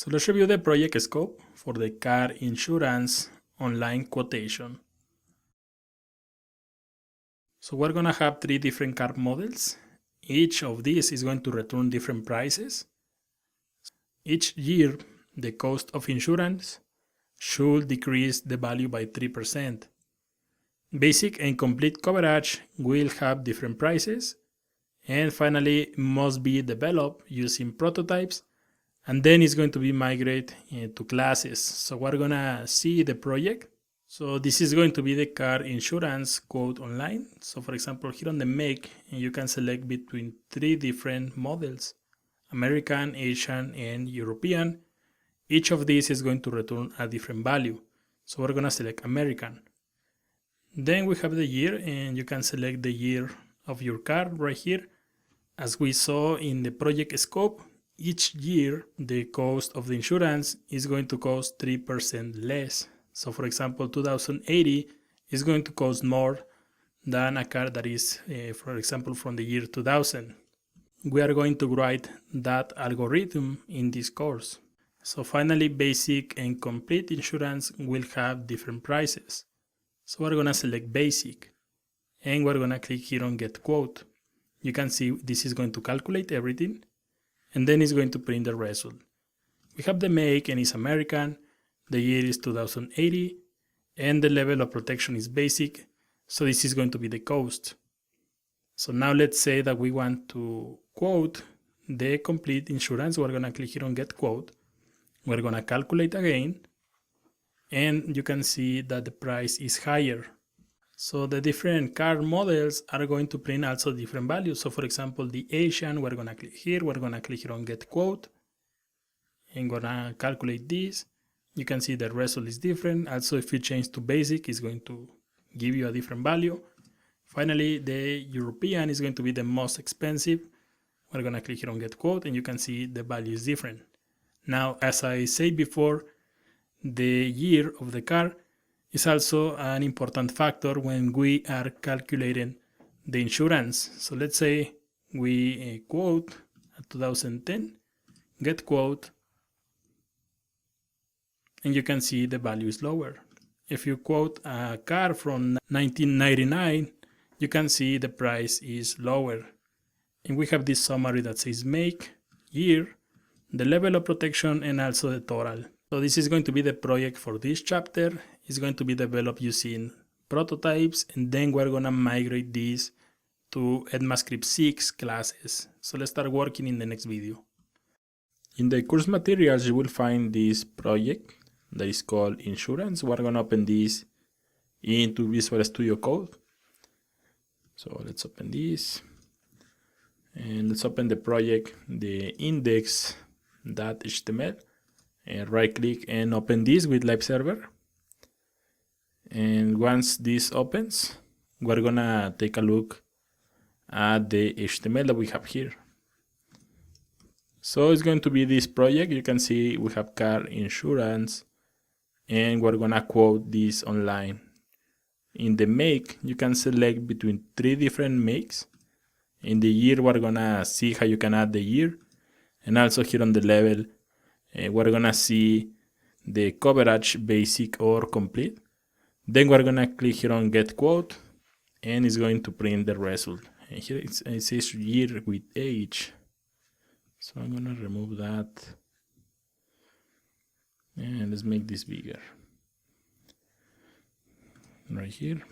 So let's review the project scope for the car insurance online quotation. So we're going to have 3 different car models. Each of these is going to return different prices. Each year, the cost of insurance should decrease the value by 3%. Basic and complete coverage will have different prices. And finally, must be developed using prototypes. And then it's going to be migrated to classes. So we're going to see the project. So this is going to be the car insurance quote online. So for example, here on the make, you can select between 3 different models: American, Asian, and European. Each of these is going to return a different value. So we're going to select American. Then we have the year, and you can select the year of your car right here. As we saw in the project scope, each year the cost of the insurance is going to cost 3% less. So for example, 2080 is going to cost more than a car that is, for example, from the year 2000. We are going to write that algorithm in this course. So finally, basic and complete insurance will have different prices. So we're going to select basic, and we're going to click here on get quote. You can see this is going to calculate everything, and then it's going to print the result. We have the make, and it's American, the year is 2080, and the level of protection is basic, so this is going to be the cost. So now let's say that we want to quote the complete insurance. We're going to click here on get quote. We're going to calculate again, and you can see that the price is higher. So the different car models are going to print also different values. So for example, the Asian, we're going to click here. We're going to click here on get quote, and we're going to calculate this. You can see the result is different. Also, if you change to basic, it's going to give you a different value. Finally, the European is going to be the most expensive. We're going to click here on get quote, and you can see the value is different. Now, as I said before, the year of the car is also an important factor when we are calculating the insurance. So let's say we quote 2010, get quote, and you can see the value is lower. If you quote a car from 1999, you can see the price is lower. And we have this summary that says make, year, the level of protection, and also the total. So this is going to be the project for this chapter. It's going to be developed using prototypes, and then we're going to migrate this to ECMAscript 6 classes. So let's start working in the next video. In the course materials, you will find this project that is called insurance. We're going to open this into Visual Studio Code. So let's open this, and let's open the project, the index.html, and right click and open this with live server. And once this opens, we're gonna take a look at the HTML that we have here. So it's going to be this project. You can see we have car insurance, and we're gonna quote this online. In the make, you can select between 3 different makes. In the year, we're gonna see how you can add the year, and also here on the level, we're gonna see the coverage, basic or complete. Then we're gonna click here on get quote, and it's going to print the result. And here it says year with age. So I'm gonna remove that, and let's make this bigger right here.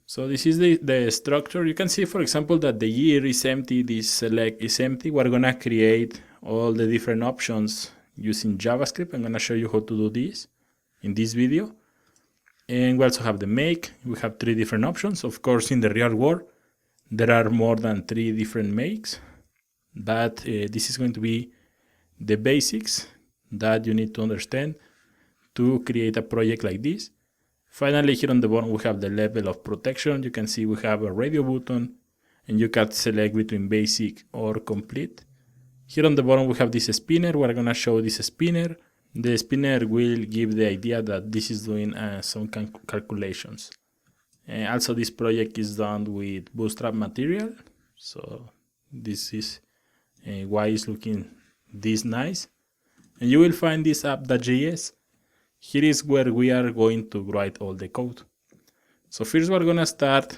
So this is the structure. You can see, for example, that the year is empty, this select is empty. We're gonna create all the different options using JavaScript. I'm gonna show you how to do this in this video. And we also have the make. We have 3 different options. Of course, in the real world, there are more than 3 different makes, but this is going to be the basics that you need to understand to create a project like this. Finally, here on the bottom, we have the level of protection. You can see we have a radio button, and you can select between basic or complete. Here on the bottom, we have this spinner. We're going to show this spinner. The spinner will give the idea that this is doing some calculations. And also, this project is done with Bootstrap material. So this is why it's looking this nice. and you will find this app.js. Here is where we are going to write all the code. So first we're going to start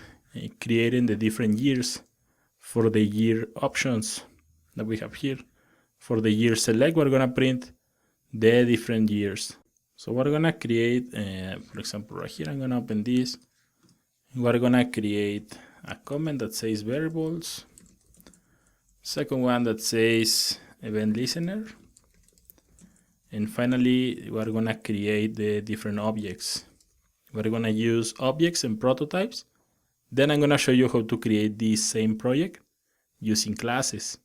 creating the different years for the year options that we have here. For the year select, we're going to print the different years. So we're going to create, for example, right here, I'm going to open this. We're going to create a comment that says variables. Second one that says event listener. And finally, we're going to create the different objects. We're going to use objects and prototypes. Then I'm going to show you how to create this same project using classes.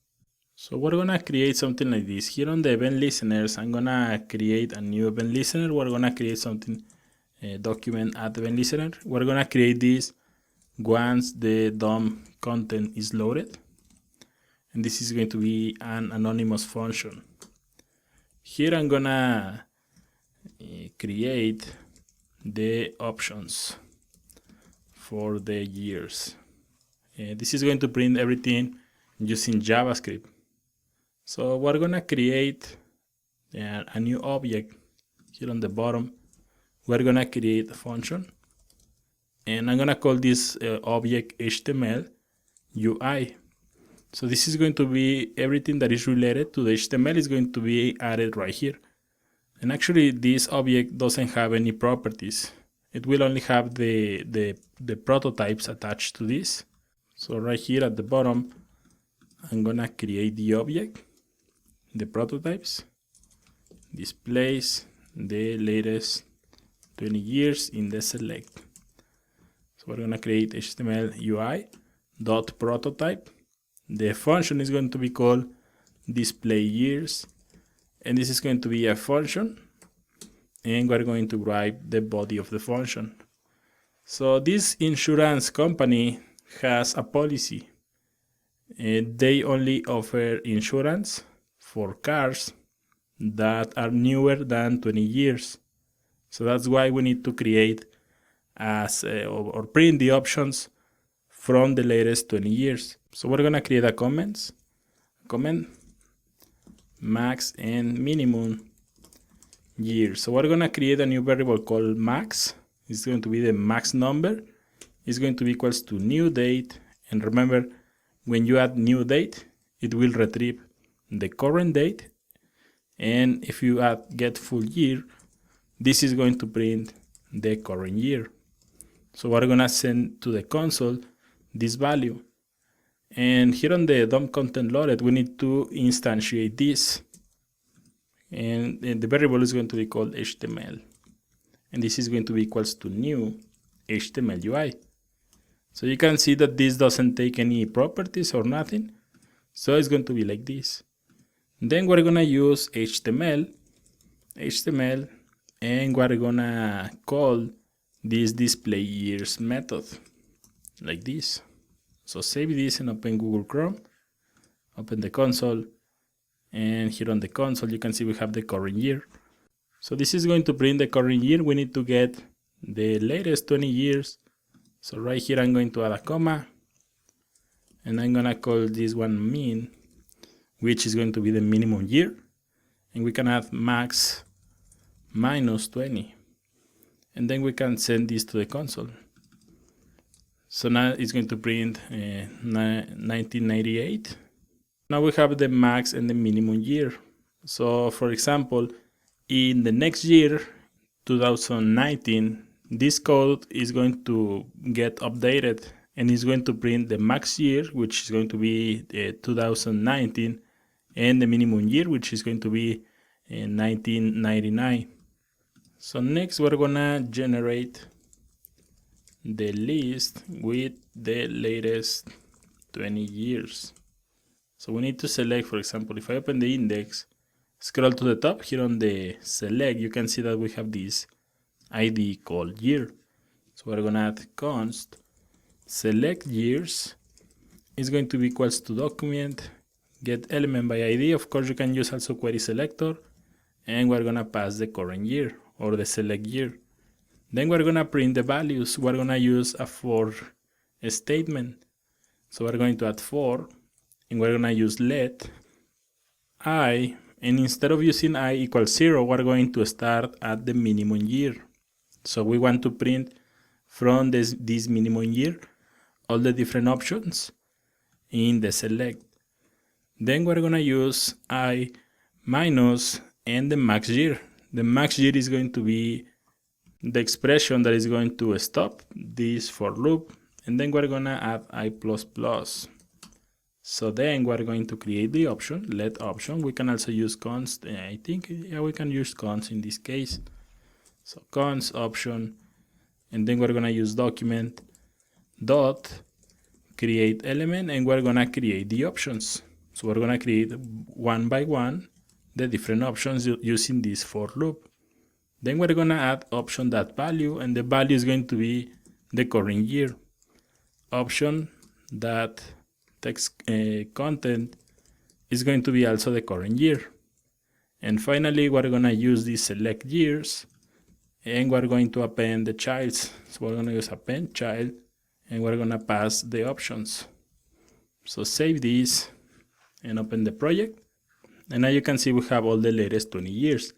So we're going to create something like this. Here on the event listeners, I'm going to create a new event listener. We're going to create something, document add event listener. We're going to create this once the DOM content is loaded. And this is going to be an anonymous function. Here I'm going to create the options for the years. This is going to print everything using JavaScript. So we're going to create a new object here on the bottom. We're going to create a function, and I'm going to call this object HTML UI. So this is going to be everything that is related to the HTML is going to be added right here. And actually this object doesn't have any properties. It will only have the prototypes attached to this. So right here at the bottom, I'm gonna create the object, the prototypes, displays the latest 20 years in the select. So we're gonna create HTML UI dot prototype. The function is going to be called display years, and this is going to be a function, and we're going to write the body of the function. So this insurance company has a policy. They only offer insurance for cars that are newer than 20 years. So that's why we need to create or print the options from the latest 20 years. So we're going to create a comment max and minimum years. So we're going to create a new variable called max. It's going to be the max number. It's going to be equals to new date. And remember, when you add new date, it will retrieve the current date. And if you add get full year, this is going to print the current year. So we're going to send to the console this value. And here on the DOM content loaded, we need to instantiate this. And the variable is going to be called HTML. And this is going to be equals to new HTML UI. So you can see that this doesn't take any properties or nothing. So it's going to be like this. Then we're going to use HTML, and we're going to call this display years method like this. So save this and open Google Chrome, open the console, and here on the console you can see we have the current year. So this is going to print the current year. We need to get the latest 20 years. So right here I'm going to add a comma, and I'm going to call this one min, which is going to be the minimum year. And we can add max minus 20. And then we can send this to the console. So now it's going to print 1998. Now we have the max and the minimum year. So for example, in the next year, 2019, this code is going to get updated and is going to print the max year, which is going to be 2019, and the minimum year, which is going to be 1999. So next we're gonna generate the list with the latest 20 years. So we need to select, for example, if I open the index, scroll to the top here on the select, you can see that we have this ID called year. So we're gonna add const select years is going to be equals to document get element by ID. Of course, you can use also query selector, and we're gonna pass the current year or the select year. Then we're gonna print the values. We're gonna use a for statement. So we're going to add for, and we're gonna use let I And instead of using I equals 0, we're going to start at the minimum year. So we want to print from this minimum year all the different options in the select. Then we're going to use I minus and the max year. The max year is going to be the expression that is going to stop this for loop. And then we're going to add I++. So then we're going to create the option, let option. We can also use const. I think we can use const in this case. So const option, and then we're going to use document dot create element, and we're going to create the options. So we're going to create one by one the different options using this for loop. Then we're going to add option.value, and the value is going to be the current year. Option that text content is going to be also the current year. And finally, we're going to use the select years, and we're going to append the childs. So we're going to use append child, and we're going to pass the options. So save this and open the project. And now you can see we have all the latest 20 years.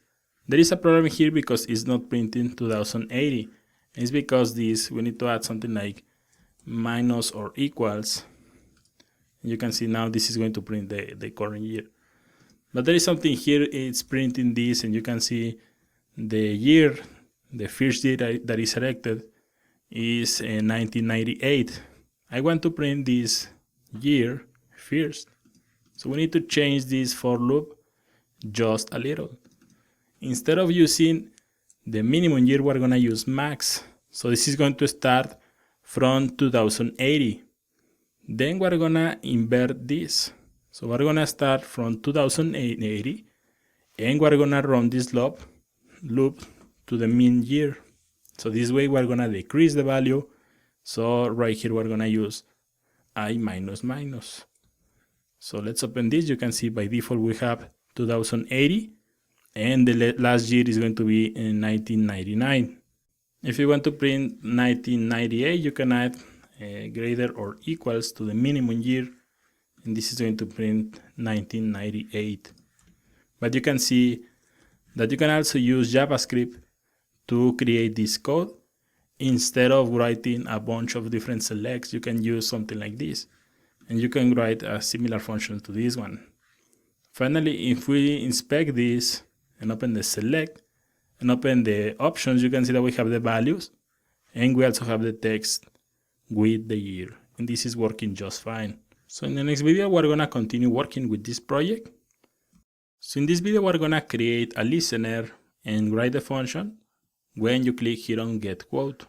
There is a problem here because it's not printing 2080. It's because we need to add something like minus or equals. You can see now this is going to print the current year. But there is something here, it's printing this, and you can see the year, the first year that is selected is 1998. I want to print this year first. So we need to change this for loop just a little. Instead of using the minimum year, we're going to use max. So this is going to start from 2080. Then we're going to invert this. So we're going to start from 2080, and we're going to run this loop to the mean year. So this way we're going to decrease the value. So right here we're going to use I minus minus. So let's open this. You can see by default we have 2080, and the last year is going to be in 1999. If you want to print 1998, you can add greater or equals to the minimum year, and this is going to print 1998. But you can see that you can also use JavaScript to create this code. Instead of writing a bunch of different selects, you can use something like this, and you can write a similar function to this one. Finally, if we inspect this and open the select and open the options, you can see that we have the values, and we also have the text with the year, and this is working just fine. So in the next video, we're going to continue working with this project. So in this video, we're going to create a listener and write the function when you click here on get quote.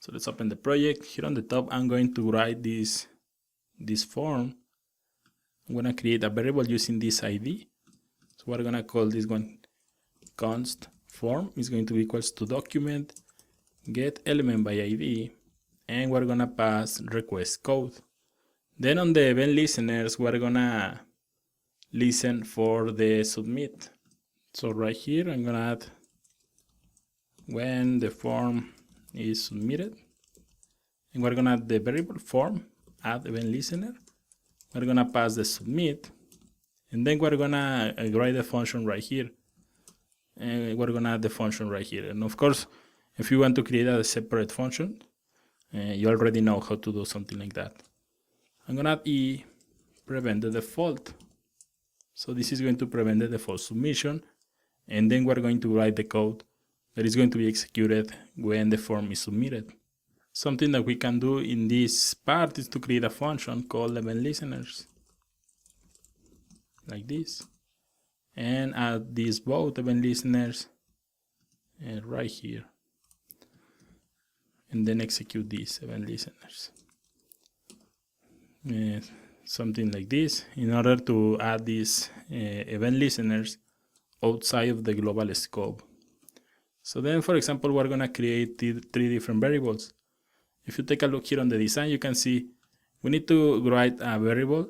So let's open the project. Here on the top, I'm going to write this form. I'm going to create a variable using this ID. So we're going to call this one const form is going to be equals to document get element by ID, and we're going to pass request code. Then on the event listeners, we're going to listen for the submit. So right here, I'm going to add when the form is submitted, and we're going to add the variable form, add event listener. We're going to pass the submit, and then we're going to write the function right here. And we're going to add the function right here. And of course, if you want to create a separate function, you already know how to do something like that. I'm going to add E, prevent the default. So this is going to prevent the default submission, and then we're going to write the code that is going to be executed when the form is submitted. Something that we can do in this part is to create a function called event listeners, like this, and add these both event listeners right here, and then execute these event listeners. Something like this, in order to add these event listeners outside of the global scope. So then, for example, we're going to create three different variables. If you take a look here on the design, you can see we need to write a variable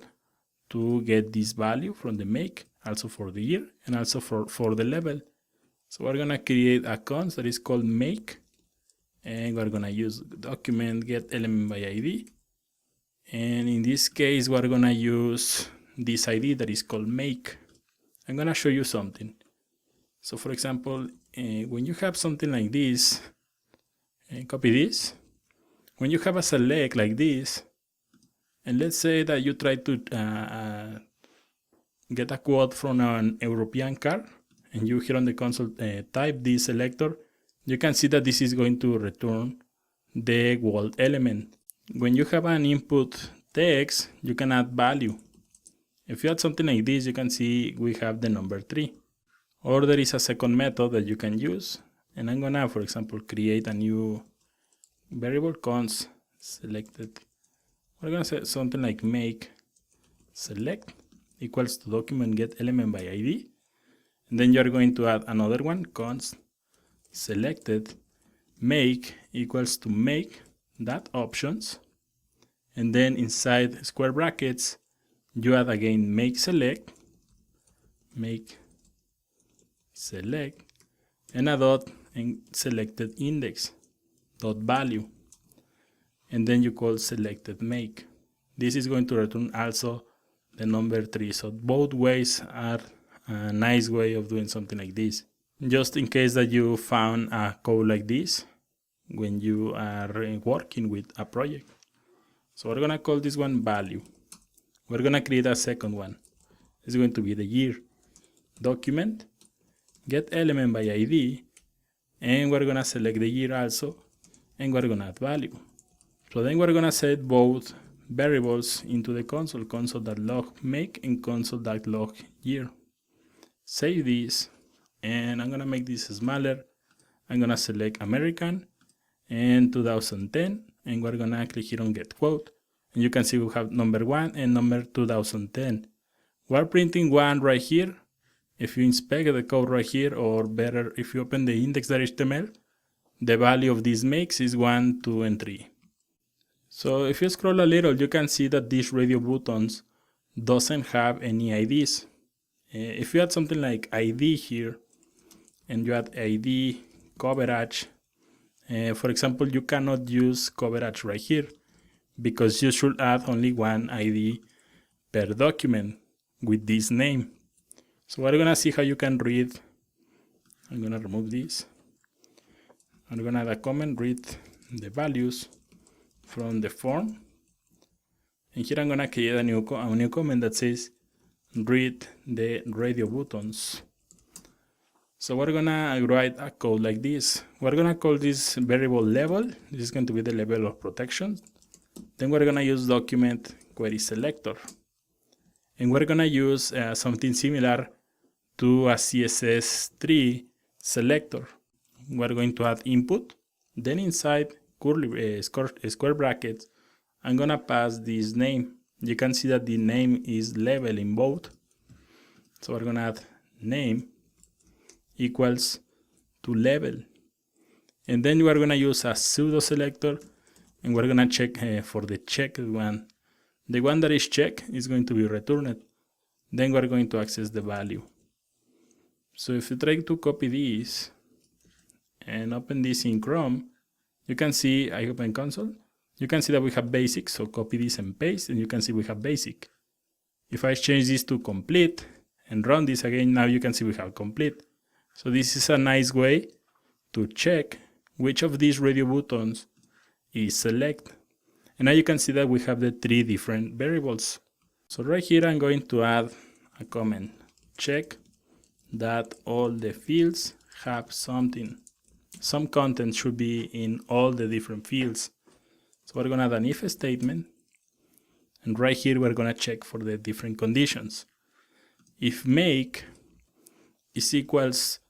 to get this value from the make, also for the year, and also for the level. So we're going to create a const that is called make, and we're going to use document get element by ID. And in this case, we're going to use this ID that is called make. I'm gonna show you something. So for example, when you have something like this, copy this. When you have a select like this, and let's say that you try to get a quote from an European car, and you here on the console type this selector, you can see that this is going to return the world element. When you have an input text, you can add value. If you add something like this, you can see we have the number 3. Or there is a second method that you can use, and I'm gonna, for example, create a new variable const selected. We're gonna say something like make select equals to document get element by ID, and then you're going to add another one, const selected make equals to make that options, and then inside square brackets you add again make select and a dot and selected index dot value, and then you call selected make. This is going to return also the number 3. So both ways are a nice way of doing something like this, just in case that you found a code like this when you are working with a project. So we're gonna call this one value. We're gonna create a second one. It's going to be the year. Document get element by ID, and we're gonna select the year also, and we're gonna add value. So then we're gonna set both variables into the console.log make and console.log year. Save this, and I'm gonna make this smaller. I'm gonna select American and 2010, and we're gonna click here on get quote, and you can see we have number 1 and number 2010. We're printing 1 right here. If you inspect the code right here, or better, if you open the index.html, the value of these makes is 1, 2, and 3. So if you scroll a little, you can see that these radio buttons doesn't have any IDs. If you add something like ID here, and you add ID coverage, for example, you cannot use coverage right here, because you should add only one ID per document with this name. So we're gonna see how you can read. I'm gonna remove this. I'm gonna add a comment, read the values from the form, and here I'm gonna create a new comment that says read the radio buttons. So we're gonna write a code like this. We're gonna call this variable level. This is going to be the level of protection. Then we're gonna use document query selector, and we're gonna use something similar to a CSS3 selector. We're going to add input, then inside curly square brackets, I'm gonna pass this name. You can see that the name is level in both. So we're gonna add name equals to level, and then we are gonna use a pseudo selector, and we're gonna check for the checked one. The one that is checked is going to be returned. Then we're going to access the value. So if you try to copy this and open this in Chrome, you can see I open console. You can see that we have basic, so copy this and paste, and you can see we have basic. If I change this to complete and run this again, now you can see we have complete. So this is a nice way to check which of these radio buttons is select. And now you can see that we have the 3 different variables. So right here I'm going to add a comment. Check that all the fields have something. Some content should be in all the different fields. So we're going to add an if statement. And right here we're going to check for the different conditions. If make is equals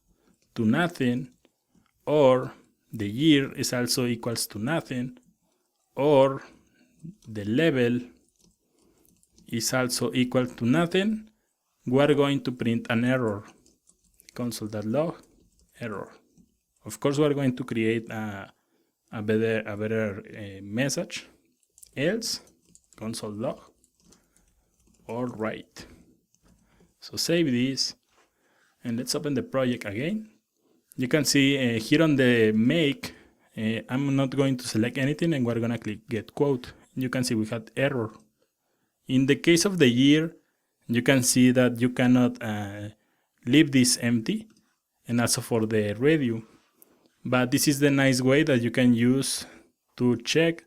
to nothing, or the year is also equals to nothing, or the level is also equal to nothing, we are going to print an error. Console.log error. Of course, we are going to create a better message. Else console.log all right. So save this, and let's open the project again. You can see here on the make, I'm not going to select anything, and we're gonna click get quote. You can see we had error. In the case of the year, you can see that you cannot leave this empty, and also for the review. But this is the nice way that you can use to check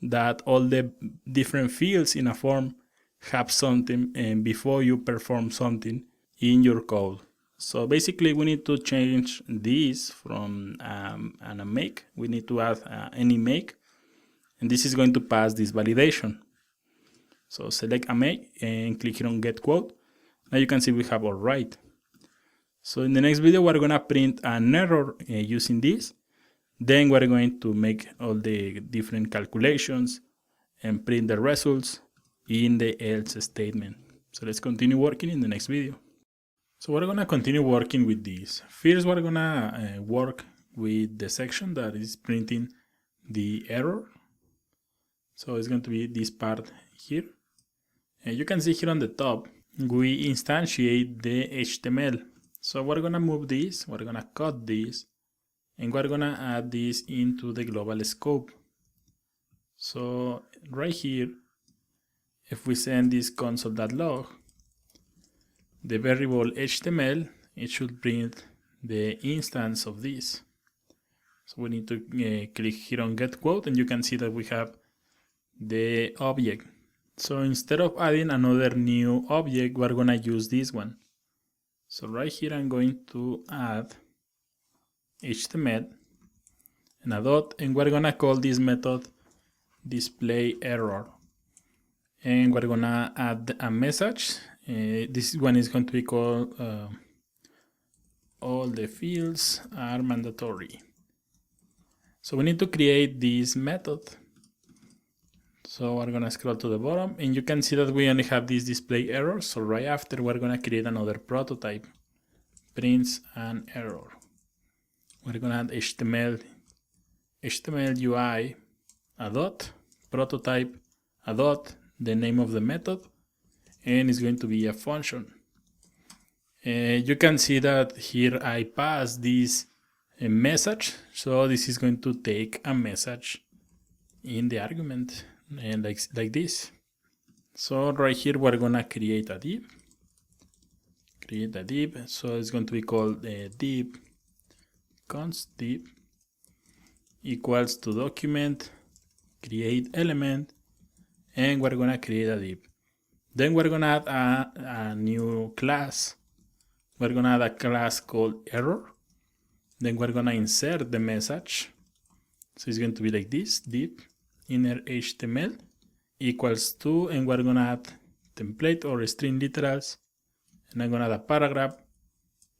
that all the different fields in a form have something before you perform something in your code. So basically we need to change this from a make. We need to add any make, and this is going to pass this validation. So select a make and click here on get quote. Now you can see we have all right. So in the next video we're gonna print an error using this. Then we're going to make all the different calculations and print the results in the else statement. So let's continue working in the next video. So we're gonna continue working with this. First we're gonna work with the section that is printing the error. So it's going to be this part here. And you can see here on the top, we instantiate the HTML. So we're gonna move this, we're gonna cut this, and we're gonna add this into the global scope. So right here, if we send this console.log, the variable HTML, it should print the instance of this. So we need to click here on get quote, and you can see that we have the object. So instead of adding another new object, we're gonna use this one. So right here I'm going to add HTML and a dot, and we're gonna call this method display error, and we're gonna add a message. This one is going to be called all the fields are mandatory. So we need to create this method. So we're gonna scroll to the bottom, and you can see that we only have this display error. So right after, we're gonna create another prototype, prints an error. We're gonna add HTML UI, a dot, prototype, a dot, the name of the method, and it's going to be a function. You can see that here I pass this message. So this is going to take a message in the argument. And like this. So right here we're gonna create a div. So it's going to be called div const div equals to document create element, and we're gonna create a div. Then we're gonna add a new class. We're gonna add a class called error. Then we're gonna insert the message. So it's going to be like this, div inner HTML equals to, and we're gonna add template or string literals, and I'm gonna add a paragraph,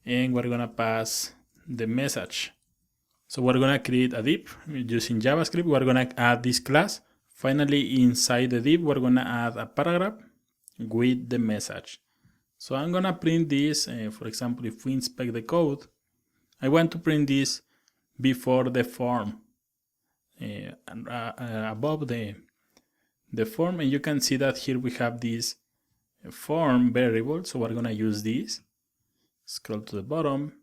and we're gonna pass the message. So we're gonna create a div using JavaScript. We're gonna add this class. Finally, inside the div, we're gonna add a paragraph with the message. So I'm gonna print this. For example, if we inspect the code, I want to print this before the form. Above the form, and you can see that here we have this form variable. So we're gonna use this. Scroll to the bottom,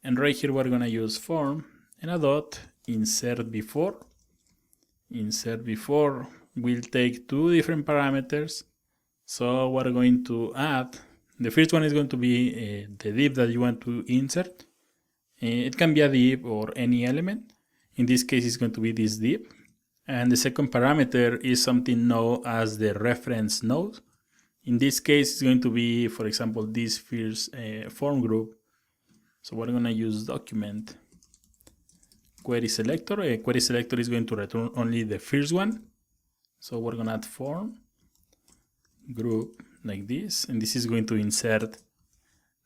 and right here we're gonna use form and a dot insert before. Insert before will take two different parameters. So we're going to add, the first one is going to be the div that you want to insert. It can be a div or any element. In this case, it's going to be this div. And the second parameter is something known as the reference node. In this case, it's going to be, for example, this first form group. So we're going to use document query selector. Query selector is going to return only the first one. So we're going to add form group like this. And this is going to insert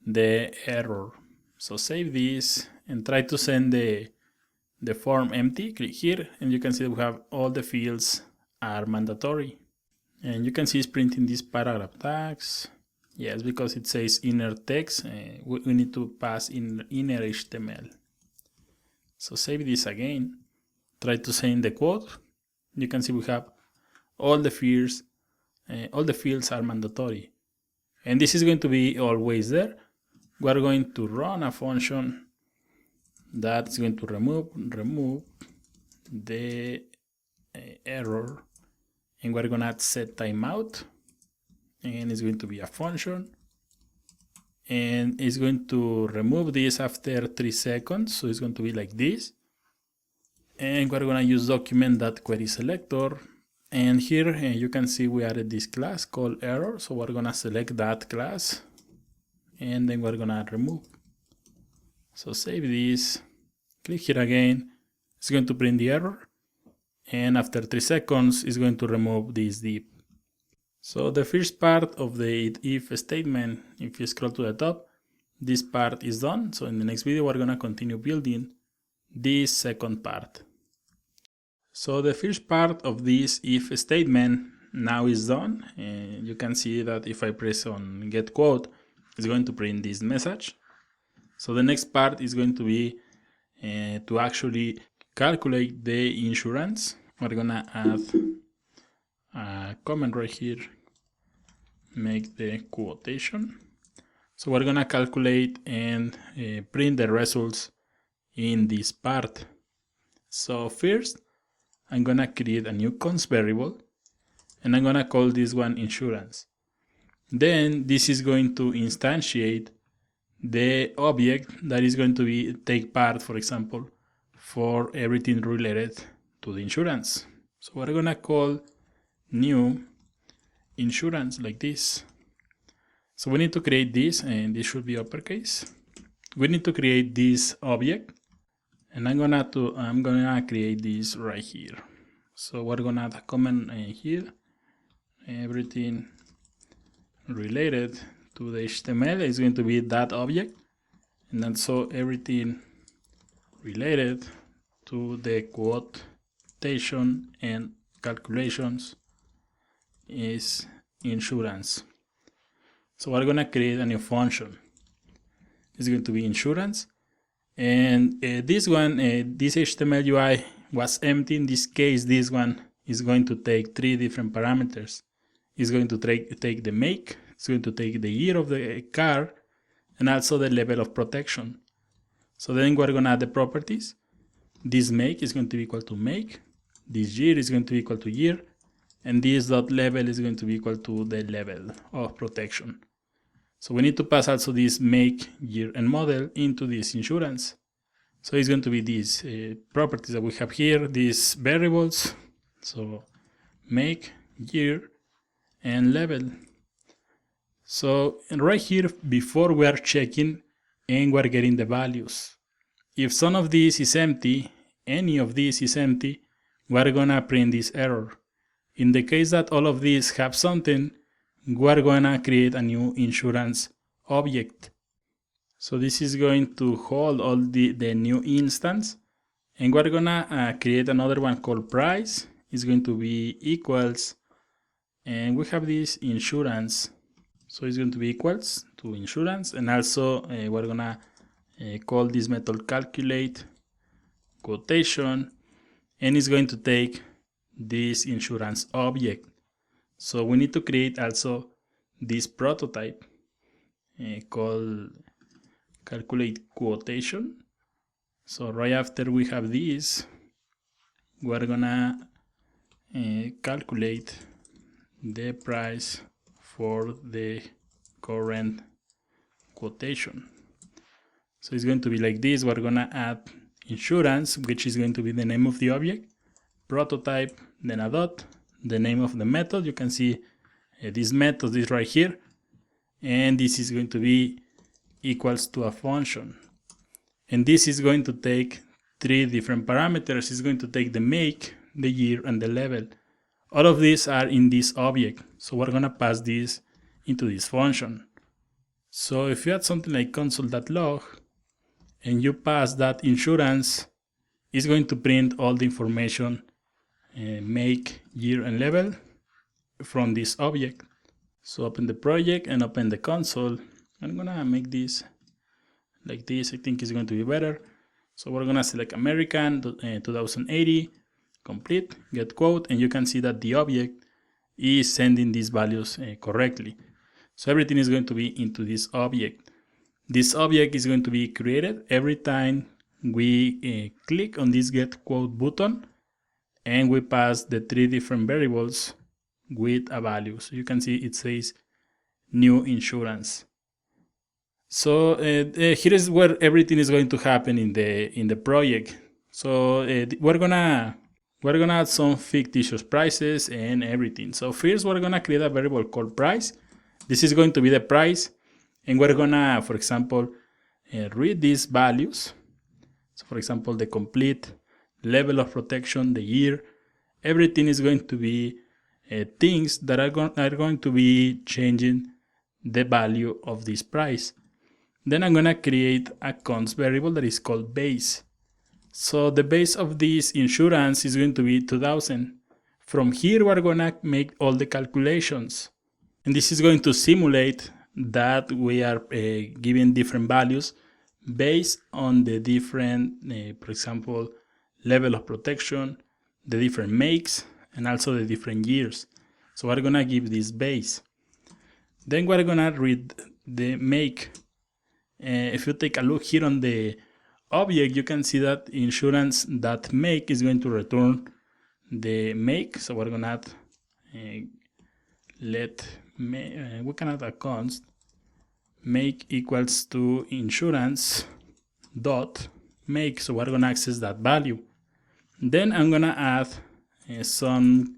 the error. So save this and try to send the form empty. Click here, and you can see we have all the fields are mandatory. And you can see it's printing this paragraph tags. Yes, because it says inner text. We need to pass in inner HTML. So save this again. Try to send the quote. You can see we have all the fields. All the fields are mandatory, and this is going to be always there. We're going to run a function that's going to remove the error, and we're gonna add set timeout, and it's going to be a function, and it's going to remove this after 3 seconds. So it's going to be like this. And we're going to use document.querySelector. And here you can see we added this class called error. So we're going to select that class and then we're going to remove. So save this, click here again. It's going to print the error. And after 3 seconds, it's going to remove this div. So the first part of the if statement, if you scroll to the top, this part is done. So in the next video, we're going to continue building this second part. So the first part of this if statement now is done. And you can see that if I press on get quote, it's going to print this message. So the next part is going to be to actually calculate the insurance. We're going to add a comment right here, make the quotation. So we're going to calculate and print the results in this part. So first, I'm going to create a new const variable and I'm going to call this one insurance. Then this is going to instantiate the object that is going to take part, for example, for everything related to the insurance. So we're going to call new insurance like this. So we need to create this, and this should be uppercase. We need to create this object, and I'm gonna create this right here. So we're gonna add a comment here, everything related to the HTML is going to be that object, and then so everything related to the quotation and calculations is insurance. So we're going to create a new function. It's going to be insurance, and this one, this HTML UI was empty. In this case, this one is going to take 3 different parameters. It's going to take the make, it's going to take the year of the car, and also the level of protection. So then we're going to add the properties. This make is going to be equal to make, this year is going to be equal to year, and this dot level is going to be equal to the level of protection. So we need to pass also this make, year, and model into this insurance. So it's going to be these properties that we have here, these variables. So make, year, and level. So right here, before we are checking and we're getting the values. If some of this is empty, any of this is empty, we're gonna print this error. In the case that all of these have something, we're gonna create a new insurance object. So this is going to hold all the new instance, and we're gonna create another one called price. It's going to be equals, and we have this insurance. So it's going to be equals to insurance, and also we're gonna call this method calculate quotation, and it's going to take this insurance object. So we need to create also this prototype called calculate quotation. So right after we have this, we're gonna calculate the price for the current quotation. So it's going to be like this. We're gonna add insurance, which is going to be the name of the object, prototype, then a dot, the name of the method. You can see this method is right here, and this is going to be equals to a function, and this is going to take 3 different parameters. It's going to take the make, the year, and the level. All of these are in this object, so we're gonna pass this into this function. So if you add something like console.log and you pass that insurance, it's going to print all the information, make, year, and level from this object. So open the project and open the console. I'm gonna make this like this. I think it's going to be better. So we're gonna select American 2080, complete, get quote, and you can see that the object is sending these values correctly. So everything is going to be into this object. This object is going to be created every time we click on this get quote button and we pass the 3 different variables with a value. So you can see it says new insurance. So here is where everything is going to happen in the project. So we're gonna add some fictitious prices and everything. So first we're gonna create a variable called price. This is going to be the price, and we're gonna, for example, read these values. So for example, the complete, level of protection, the year, everything is going to be things that are going to be changing the value of this price. Then I'm gonna create a const variable that is called base. So the base of this insurance is going to be 2000. From here, we're gonna make all the calculations. And this is going to simulate that we are giving different values based on the different, for example, level of protection, the different makes, and also the different years. So we're gonna give this base. Then we're gonna read the make. If you take a look here on the object, you can see that insurance.make is going to return the make. So we're gonna add we can add a const make equals to insurance dot make. So we're gonna access that value. Then I'm gonna add some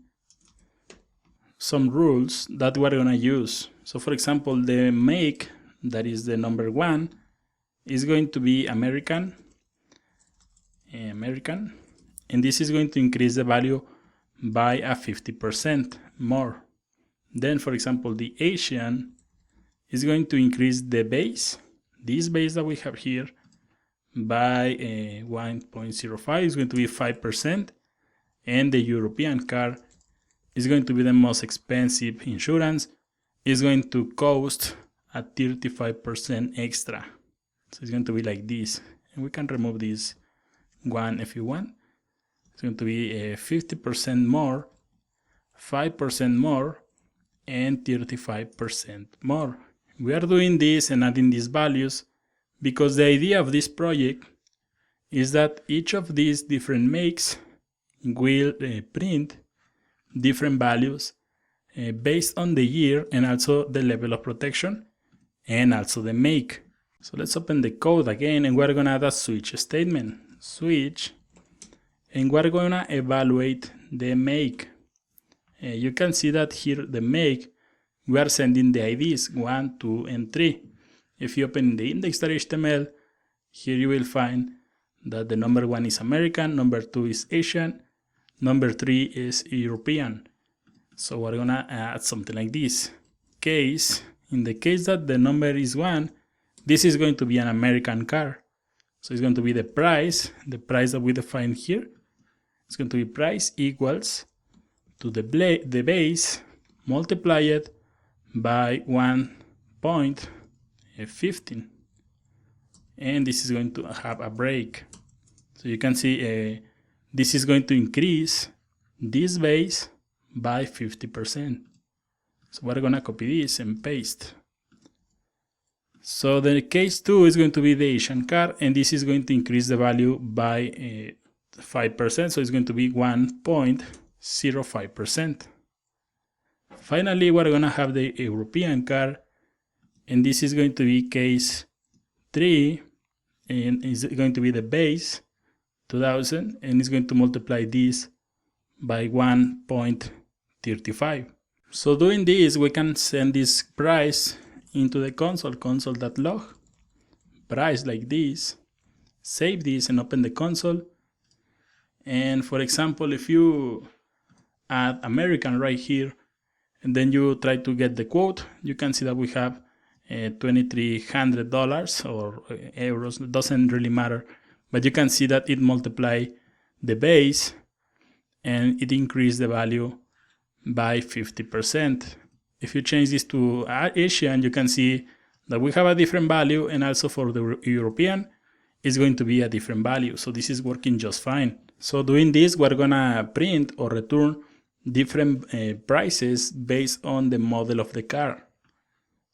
rules that we're gonna use. So for example, the make, that is the number 1, is going to be American, and this is going to increase the value by a 50% more. Then, for example, the Asian is going to increase the base, this base that we have here, by 1.05, is going to be 5%, and the European car is going to be the most expensive insurance, is going to cost a 35% extra. So it's going to be like this, and we can remove this one if you want. It's going to be 50% more, 5% more, and 35% more. We are doing this and adding these values because the idea of this project is that each of these different makes will print different values based on the year and also the level of protection and also the make. So let's open the code again, and we're gonna add a switch statement. Switch, and we're gonna evaluate the make. You can see that here the make, we are sending the IDs 1, 2, and 3. If you open the index.html, here you will find that the number 1 is American, number 2 is Asian, number 3 is European. So we're gonna add something like this. In the case that the number is 1, this is going to be an American car. So it's going to be the price that we define here. It's going to be price equals to the base multiplied by 1.15. And this is going to have a break. So you can see this is going to increase this base by 50%. So we're going to copy this and paste. So the case 2 is going to be the Asian car, and this is going to increase the value by 5%. So it's going to be 1.05%. Finally, we're going to have the European car, and this is going to be case 3, and is going to be the base 2000, and it's going to multiply this by 1.35. So doing this, we can send this price into the console.log, price like this, save this and open the console. And for example, if you add American right here, and then you try to get the quote, you can see that we have $2,300 or euros, it doesn't really matter, but you can see that it multiplied the base and it increased the value by 50%. If you change this to Asian, you can see that we have a different value, and also for the European, it's going to be a different value. So this is working just fine. So doing this, we're gonna print or return different prices based on the model of the car.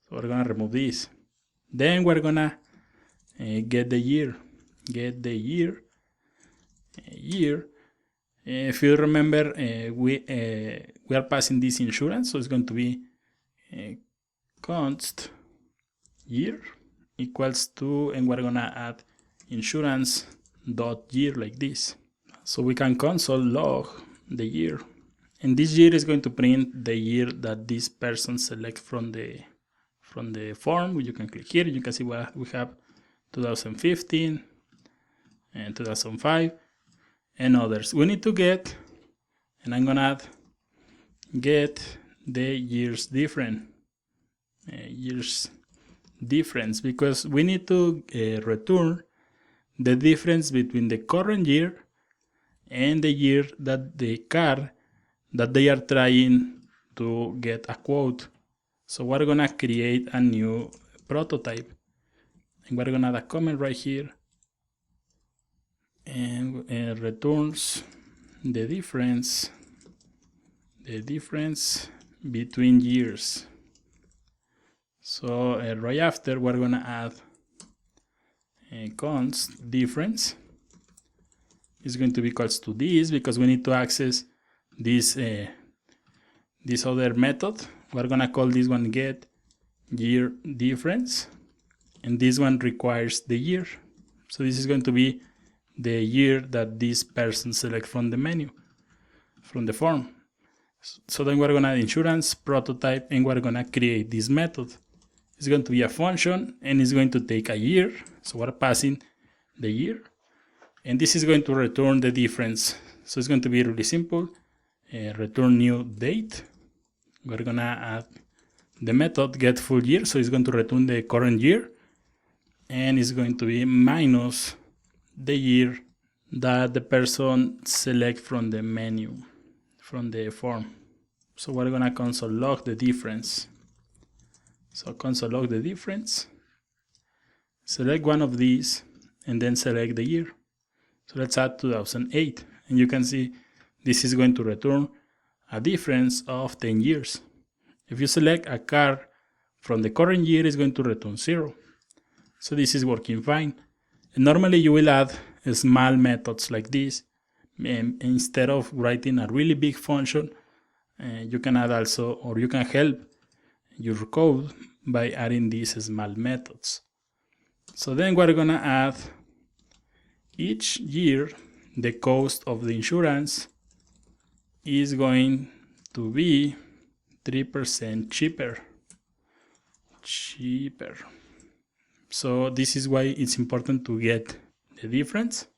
So we're gonna remove this. Then we're gonna get the year. If you remember, we are passing this insurance, so it's going to be const year, equals to, and we're gonna add insurance.year like this. So we can console log the year. And this year is going to print the year that this person selects from the form. You can click here, you can see what we have 2015 and 2005 and others. We need to get, and I'm gonna add get the years difference, because we need to return the difference between the current year and the year that the car that they are trying to get a quote. So we're gonna create a new prototype, and we're gonna add a comment right here, and returns the difference between years. So right after, we're gonna add a const difference is going to be equals to this, because we need to access this other method. We're gonna call this one get year difference, and this one requires the year. So this is going to be the year that this person select from the menu, from the form. So then we're gonna add insurance prototype, and we're gonna create this method. It's going to be a function, and it's going to take a year. So we're passing the year, and this is going to return the difference. So it's going to be really simple. Return new date. We're gonna add the method get full year, so it's going to return the current year, and it's going to be minus the year that the person select from the menu, from the form. So we're gonna console log the difference. So console log the difference, select one of these, and then select the year. So let's add 2008, and you can see this is going to return a difference of 10 years. If you select a car from the current year, it's going to return 0. So this is working fine. And normally you will add small methods like this. Instead of writing a really big function, you can add also, or you can help your code by adding these small methods. So then we're gonna add each year the cost of the insurance is going to be 3% cheaper. So this is why it's important to get the difference.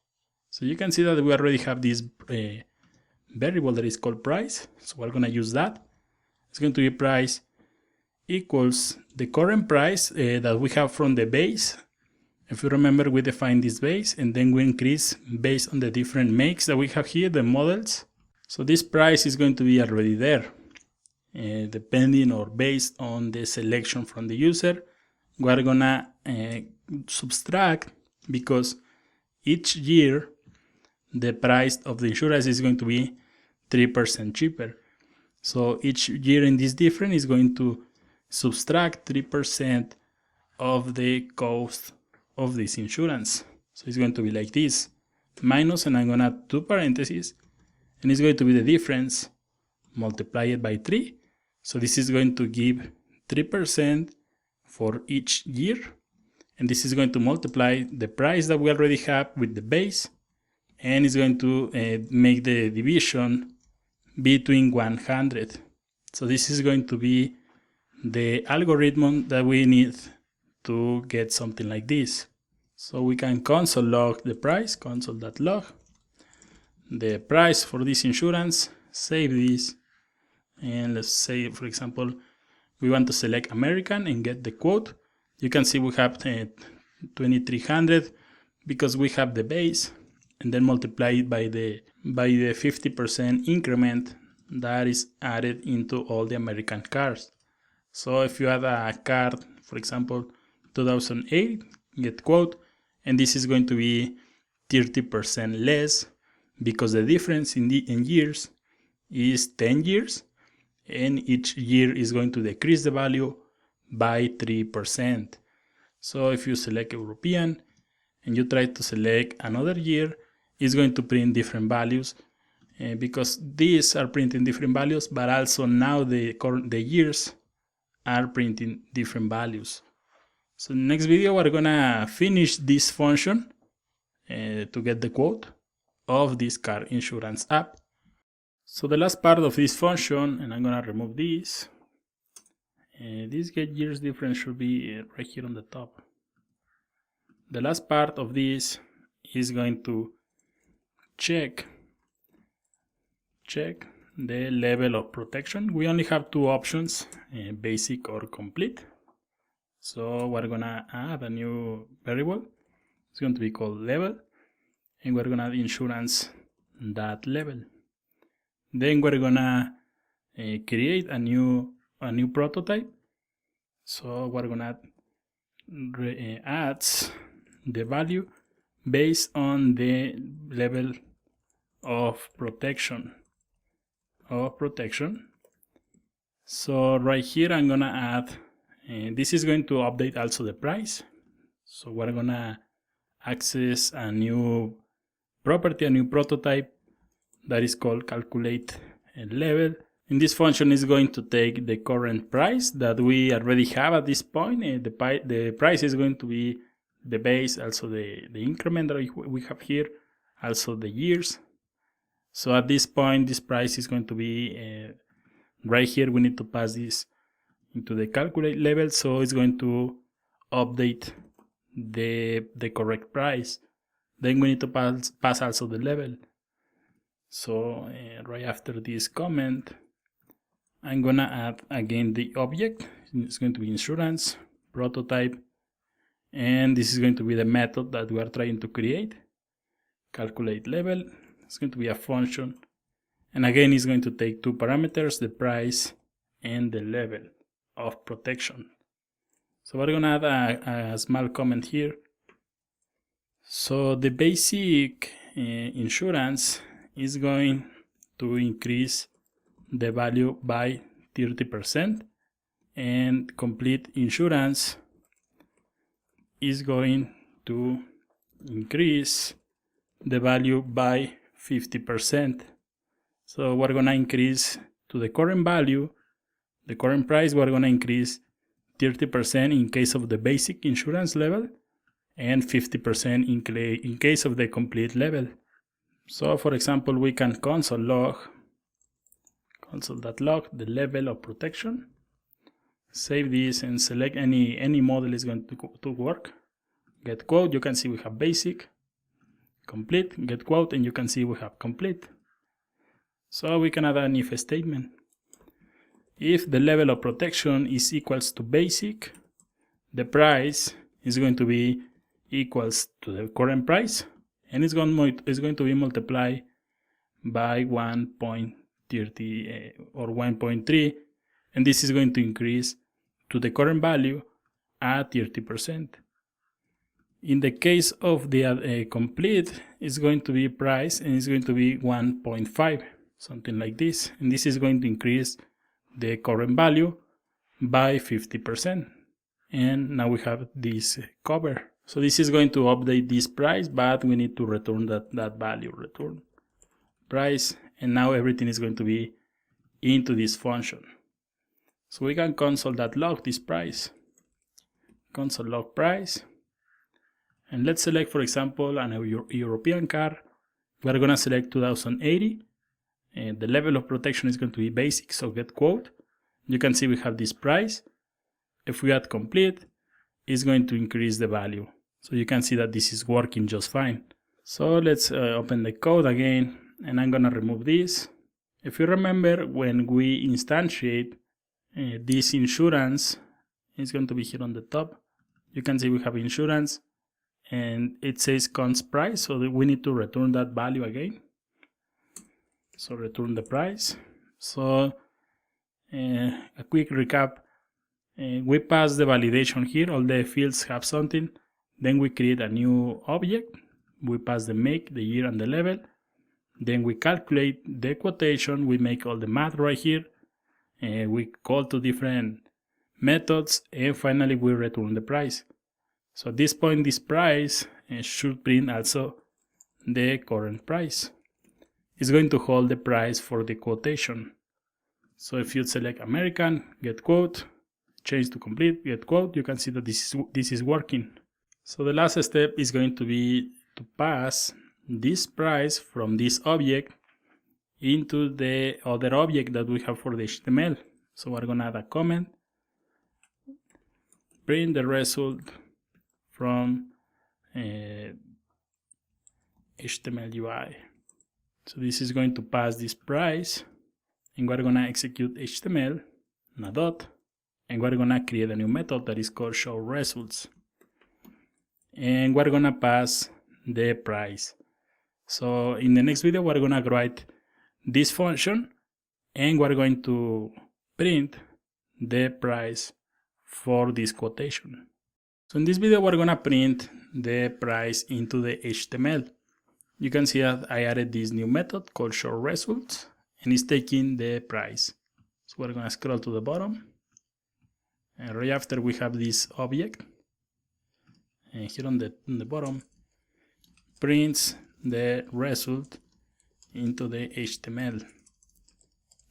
So you can see that we already have this variable that is called price. So we're gonna use that. It's going to be price equals the current price that we have from the base. If you remember, we defined this base, and then we increase based on the different makes that we have here, the models. So this price is going to be already there, depending or based on the selection from the user. We're gonna subtract, because each year the price of the insurance is going to be 3% cheaper. So each year in this difference is going to subtract 3% of the cost of this insurance. So it's going to be like this, minus, and I'm gonna add 2 parentheses, and it's going to be the difference multiplied by 3. So this is going to give 3% for each year, and this is going to multiply the price that we already have with the base, and it's going to make the division between 100. So this is going to be the algorithm that we need to get something like this. So we can console log the price, console.log the price for this insurance, save this, and let's say, for example, we want to select American and get the quote. You can see we have 2300 because we have the base, and then multiply it by the 50% increment that is added into all the American cars. So if you add a card, for example, 2008, get quote, and this is going to be 30% less, because the difference in years is 10 years, and each year is going to decrease the value by 3%. So if you select European and you try to select another year, it's going to print different values, because these are printing different values, but also now the years are printing different values. So in the next video, we're gonna finish this function to get the quote of this car insurance app. So the last part of this function, and I'm gonna remove this. This get years difference should be right here on the top. The last part of this is going to check the level of protection. We only have two options, basic or complete. So we're gonna add a new variable. It's going to be called level, and we're gonna add insurance.level. Then we're gonna create a new prototype. So we're gonna add the value based on the level of protection. So right here I'm gonna add, this is going to update also the price. So we're gonna access a new property, a new prototype that is called calculate level. And this function is going to take the current price that we already have at this point. The price is going to be the base, also the increment that we have here, also the years. So at this point, this price is going to be right here. We need to pass this into the calculate level, so it's going to update the correct price. Then we need to pass also the level. So right after this comment, I'm gonna add again the object. It's going to be insurance prototype, and this is going to be the method that we are trying to create. Calculate level. It's going to be a function, and again it's going to take two parameters, the price and the level of protection. So we're gonna add a small comment here. So the basic insurance is going to increase the value by 30%, and complete insurance is going to increase the value by 50%. So we're gonna increase to the current value, the current price, we're gonna increase 30% in case of the basic insurance level, and 50% in case of the complete level. So for example, we can console.log the level of protection, save this and select any model is going to work. Get quote, you can see we have basic, complete, get quote, and you can see we have complete. So we can add an if statement. If the level of protection is equals to basic, the price is going to be equals to the current price, and it's going to be multiplied by 1.30 or 1.3, and this is going to increase to the current value at 30%. In the case of the complete, it's going to be price, and it's going to be 1.5, something like this, and this is going to increase the current value by 50%. And now we have this cover. So this is going to update this price, but we need to return that value, return price, and now everything is going to be into this function. So we can console.log this price, console.log price, and let's select, for example, an European car. We're going to select 2080, and the level of protection is going to be basic, so get quote. You can see we have this price. If we add complete, it's going to increase the value. So you can see that this is working just fine. So let's open the code again, and I'm gonna remove this. If you remember, when we instantiate this insurance, it's going to be here on the top. You can see we have insurance, and it says const price, so we need to return that value again. So return the price. So a quick recap. We pass the validation here, all the fields have something. Then we create a new object. We pass the make, the year, and the level. Then we calculate the quotation. We make all the math right here. We call two different methods, and finally we return the price. So at this point, this price should print also the current price. It's going to hold the price for the quotation. So if you select American, get quote, change to complete, get quote. You can see that this is working. So the last step is going to be to pass this price from this object into the other object that we have for the HTML. So we're going to add a comment, print the result from HTML UI. So this is going to pass this price, and we're going to execute HTML and a dot, and we're going to create a new method that is called show results, and we're going to pass the price. So in the next video, we're going to write this function, and we're going to print the price for this quotation. So in this video, we're going to print the price into the HTML. You can see that I added this new method called show results, and it's taking the price. So we're going to scroll to the bottom, and right after we have this object, and here on the bottom, prints the result into the HTML.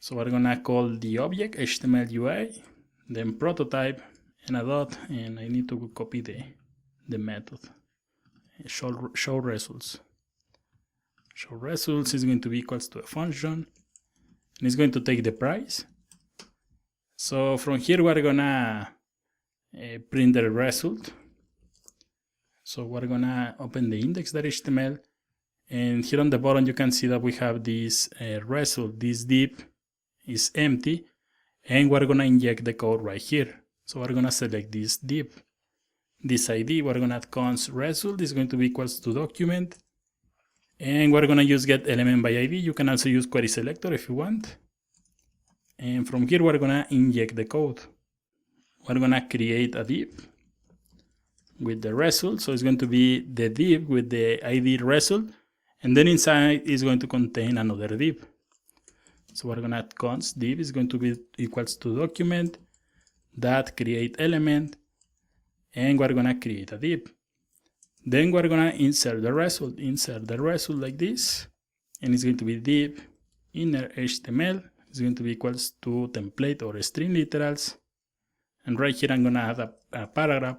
So we're going to call the object HTML UI, then prototype, and a dot, and I need to copy the method show results. Show results is going to be equals to a function, and it's going to take the price. So from here we're gonna print the result. So we're gonna open the index.html, and here on the bottom you can see that we have this result. This div is empty, and we're gonna inject the code right here. So we're gonna select this div, this ID. We're gonna add const result is going to be equals to document, and we're gonna use get element by ID. You can also use query selector if you want. And from here we're gonna inject the code. We're gonna create a div with the result. So it's going to be the div with the ID result, and then inside is going to contain another div. So we're gonna add const div is going to be equals to document that create element, and we're gonna create a div. Then we're gonna insert the result like this, and it's going to be div inner HTML is going to be equals to template or string literals. And right here I'm gonna add a paragraph.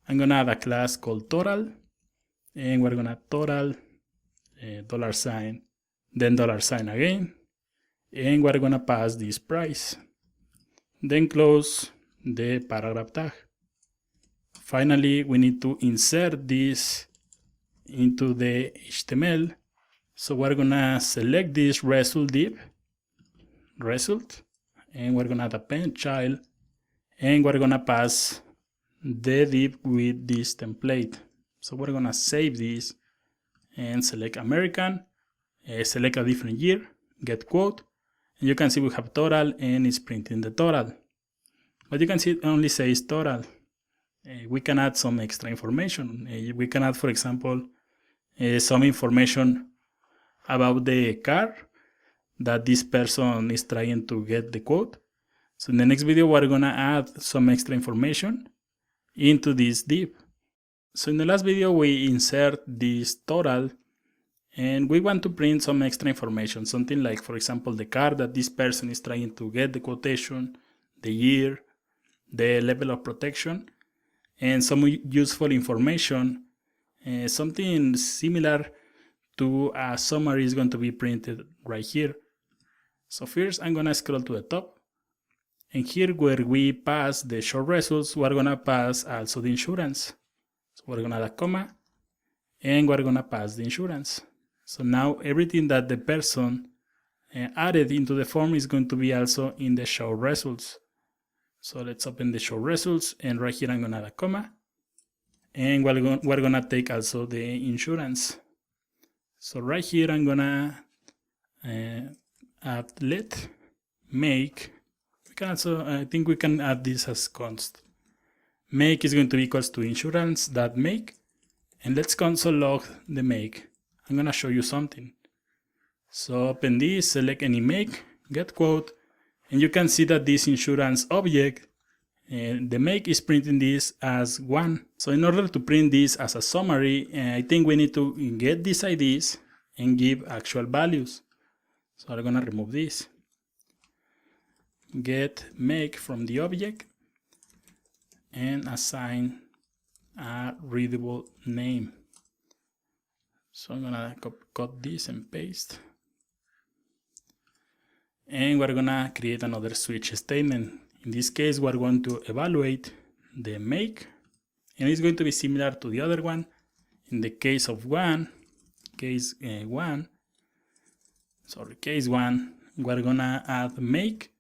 I'm gonna add a class called total, and we're gonna add total $, then $, again, and we're gonna pass this price. Then close the paragraph tag. Finally, we need to insert this into the HTML. So we're gonna select this result div, result, and we're gonna add a pen child, and we're gonna pass the div with this template. So we're gonna save this and select American, select a different year, get quote, and you can see we have total, and it's printing the total. But you can see it only says total. We can add some extra information. We can add, for example, some information about the car that this person is trying to get the quote. So in the next video, we're gonna add some extra information into this div. So in the last video, we insert this total, and we want to print some extra information, something like, for example, the car that this person is trying to get the quotation, the year, the level of protection, and some useful information. Something similar to a summary is going to be printed right here. So first I'm gonna scroll to the top, and here where we pass the show results, we're gonna pass also the insurance. So we're gonna add a comma, and we're gonna pass the insurance. So now everything that the person added into the form is going to be also in the show results. So let's open the show results, and right here I'm gonna add a comma, and we're gonna take also the insurance. So right here I'm gonna add let make. We can also, I think we can add this as const. Make is going to be equals to insurance.make, and let's console log the make. I'm gonna show you something. So open this, select any make, get quote, and you can see that this insurance object, the make is printing this as 1. So in order to print this as a summary, I think we need to get these IDs and give actual values. So I'm gonna remove this. Get make from the object, and assign a readable name. So I'm gonna cut this and paste. And we're gonna create another switch statement. In this case, we're going to evaluate the make, and it's going to be similar to the other one. In the case of case one, we're gonna add make.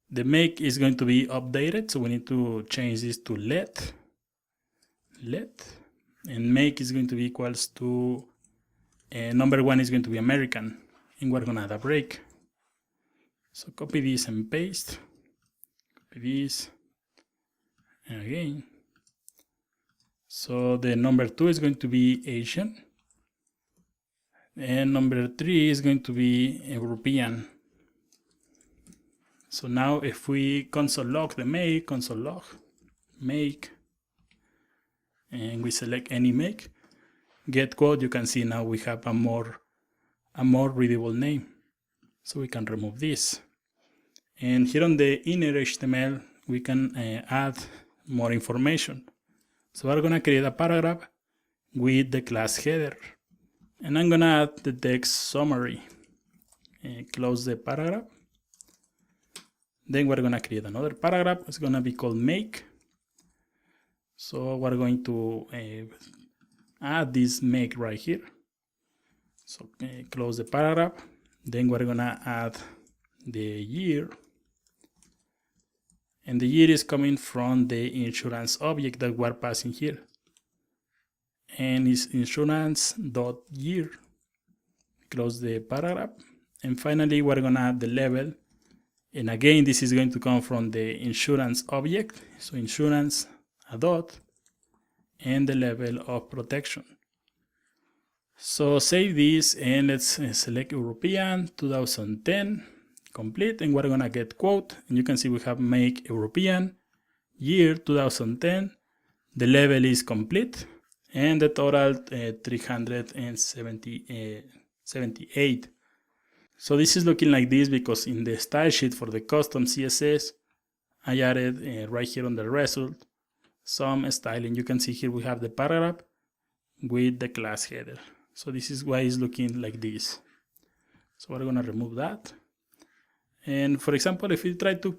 The make is going to be updated, so we need to change this to let, and make is going to be equals to number 1 is going to be American, and we're gonna add a break. So copy this and paste, copy this, and again. So the number 2 is going to be Asian, and number 3 is going to be European. So now if we console log the make, console log make, and we select any make, get quote, you can see now we have a more readable name. So we can remove this. And here on the inner HTML, we can add more information. So we're gonna create a paragraph with the class header. And I'm gonna add the text summary. Close the paragraph. Then we're gonna create another paragraph. It's gonna be called make. So we're going to add this make right here. So close the paragraph. Then we're gonna add the year. And the year is coming from the insurance object that we're passing here. And it's insurance.year. Close the paragraph. And finally, we're gonna add the level. And again, this is going to come from the insurance object. So insurance, a dot, and the level of protection. So save this and let's select European 2010, complete, and we're gonna get quote. And you can see we have make European, year 2010, the level is complete, and the total 378. So this is looking like this because in the style sheet for the custom CSS, I added right here on the result some styling. You can see here we have the paragraph with the class header. So this is why it's looking like this. So we're gonna remove that. And for example, if you try to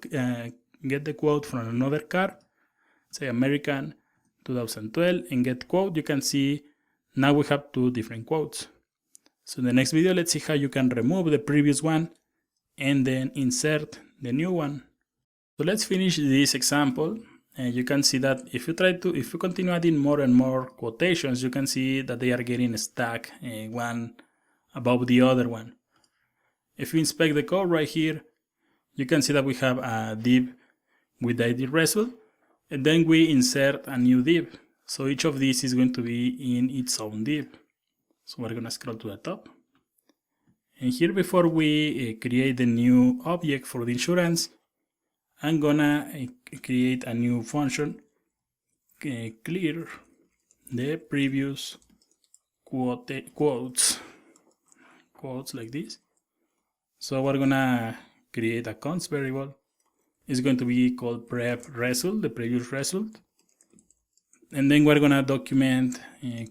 get the quote from another car, say American 2012, and get quote, you can see now we have 2 different quotes. So in the next video, let's see how you can remove the previous one and then insert the new one. So let's finish this example. And you can see that if you continue adding more and more quotations, you can see that they are getting stuck one above the other one. If you inspect the code right here, you can see that we have a div with the ID result, and then we insert a new div. So each of these is going to be in its own div. So we're gonna scroll to the top. And here, before we create the new object for the insurance, I'm gonna create a new function, clear the previous quotes like this. So we're gonna create a const variable. It's going to be called prep result, the previous result. And then we're gonna document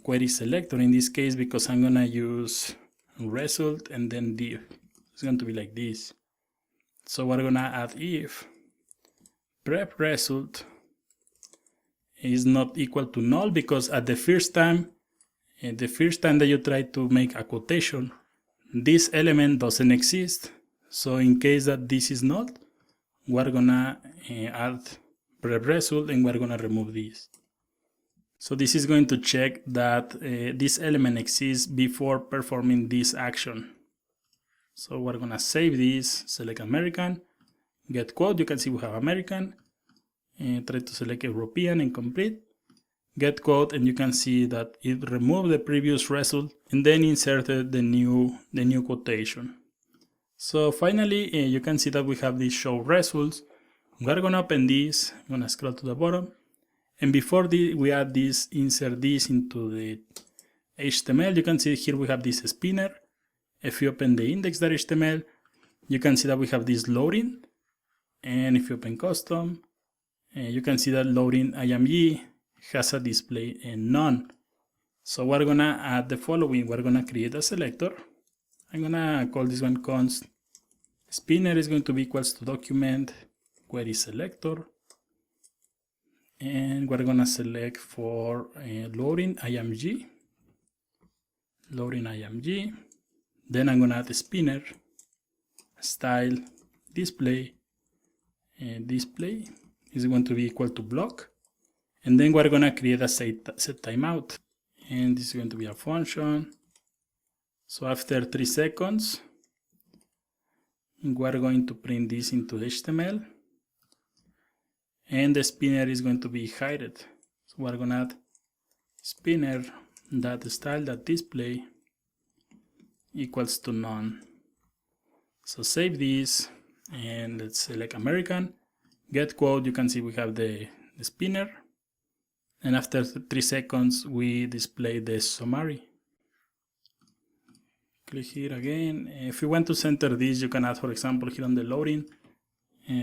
query selector in this case because I'm gonna use result and then div. It's going to be like this. So we're gonna add if prep result is not equal to null, because at the first time that you try to make a quotation, this element doesn't exist. So in case that this is not, we're gonna add prep result and we're gonna remove this. So this is going to check that this element exists before performing this action. So we're gonna save this, select American, get quote, you can see we have American, and try to select European and complete, get quote, and you can see that it removed the previous result and then inserted the new quotation. So finally, you can see that we have these show results. We're gonna open this, I'm gonna scroll to the bottom, and before we add this, insert this into the HTML, you can see here we have this spinner. If you open the index.html, you can see that we have this loading. And if you open custom, you can see that loading IMG has a display and none. So we're gonna add the following. We're gonna create a selector. I'm gonna call this one const spinner is going to be equals to document query selector, and we're gonna select for loading IMG. Then I'm gonna add a spinner style display, and display is going to be equal to block, and then we're gonna create a set timeout, and this is going to be a function. So after 3 seconds we're going to print this into HTML, and the spinner is going to be hidden. So we're gonna add spinner that style that display equals to none. So save this, and let's select American, get quote. You can see we have the spinner, and after 3 seconds we display the summary. Click here again. If you want to center this, you can add, for example, here on the loading,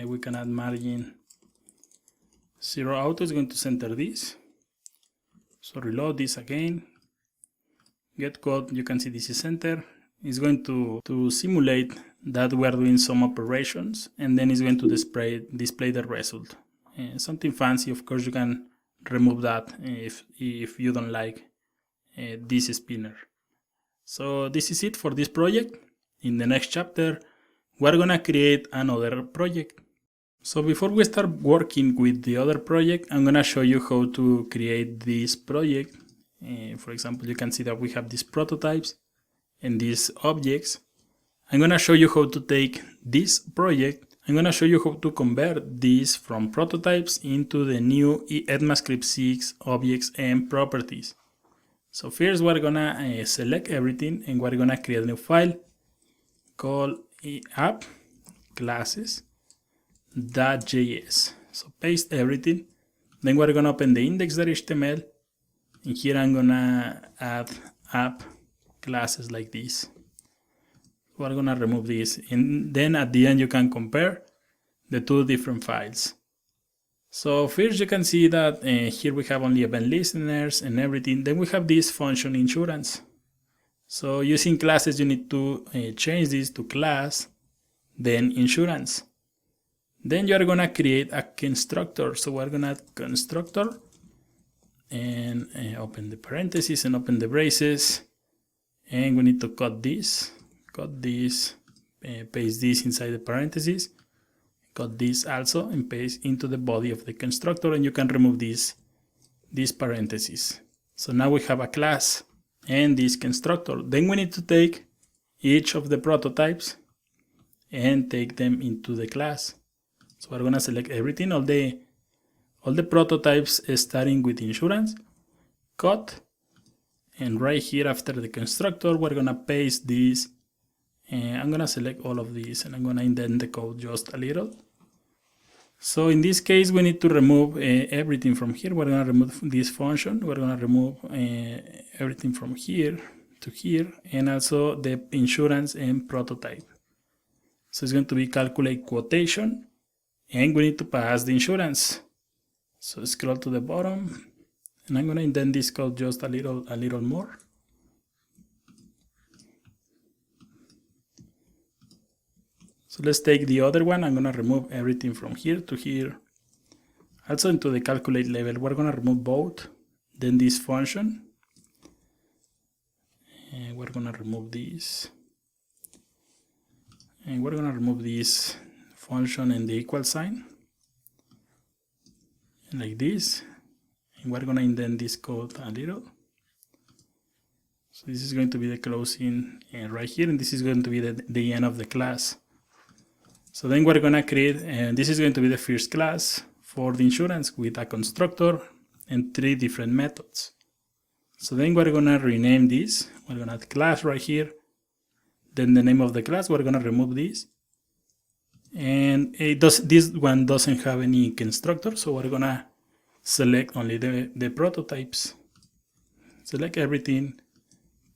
we can add margin 0 auto is going to center this. So reload this again, get code. You can see this is center. It's going to simulate that we are doing some operations, and then it's going to display the result. Something fancy, of course. You can remove that if you don't like this spinner. So this is it for this project. In the next chapter, we're gonna create another project. So before we start working with the other project, I'm gonna show you how to create this project. For example, you can see that we have these prototypes and these objects. I'm gonna show you how to take this project. I'm gonna show you how to convert these from prototypes into the new ECMAscript 6 objects and properties. So first we're gonna select everything, and we're gonna create a new file called app classes.js. So paste everything. Then we're gonna open the index.html, and here I'm gonna add app classes like this. We're gonna remove this, and then at the end you can compare the two different files. So first you can see that here we have only event listeners and everything. Then we have this function insurance. So using classes, you need to change this to class, then insurance. Then you are gonna create a constructor. So we're gonna add constructor, and open the parentheses and open the braces, and we need to cut this, paste this inside the parentheses, cut this also, and paste into the body of the constructor, and you can remove these parentheses. So now we have a class and this constructor. Then we need to take each of the prototypes and take them into the class. So we're gonna select everything, all the prototypes starting with insurance, cut, and right here after the constructor we're gonna paste this, and I'm gonna select all of these, and I'm gonna indent the code just a little. So in this case we need to remove everything from here. We're gonna remove this function, we're gonna remove everything from here to here, and also the insurance and prototype. So it's going to be calculate quotation, and we need to pass the insurance. So scroll to the bottom, and I'm gonna indent this code just a little more. So let's take the other one. I'm gonna remove everything from here to here. Also into the calculate level, we're gonna remove both. Then this function, and we're gonna remove this. And we're gonna remove this function and the equal sign, like this. And we're gonna indent this code a little. So this is going to be the closing right here, and this is going to be the end of the class. So then we're gonna create, and this is going to be the first class for the insurance with a constructor and 3 different methods. So then we're gonna rename this. We're gonna add class right here. Then the name of the class, we're gonna remove this. And this one doesn't have any constructor, so we're gonna select only the prototypes. Select everything,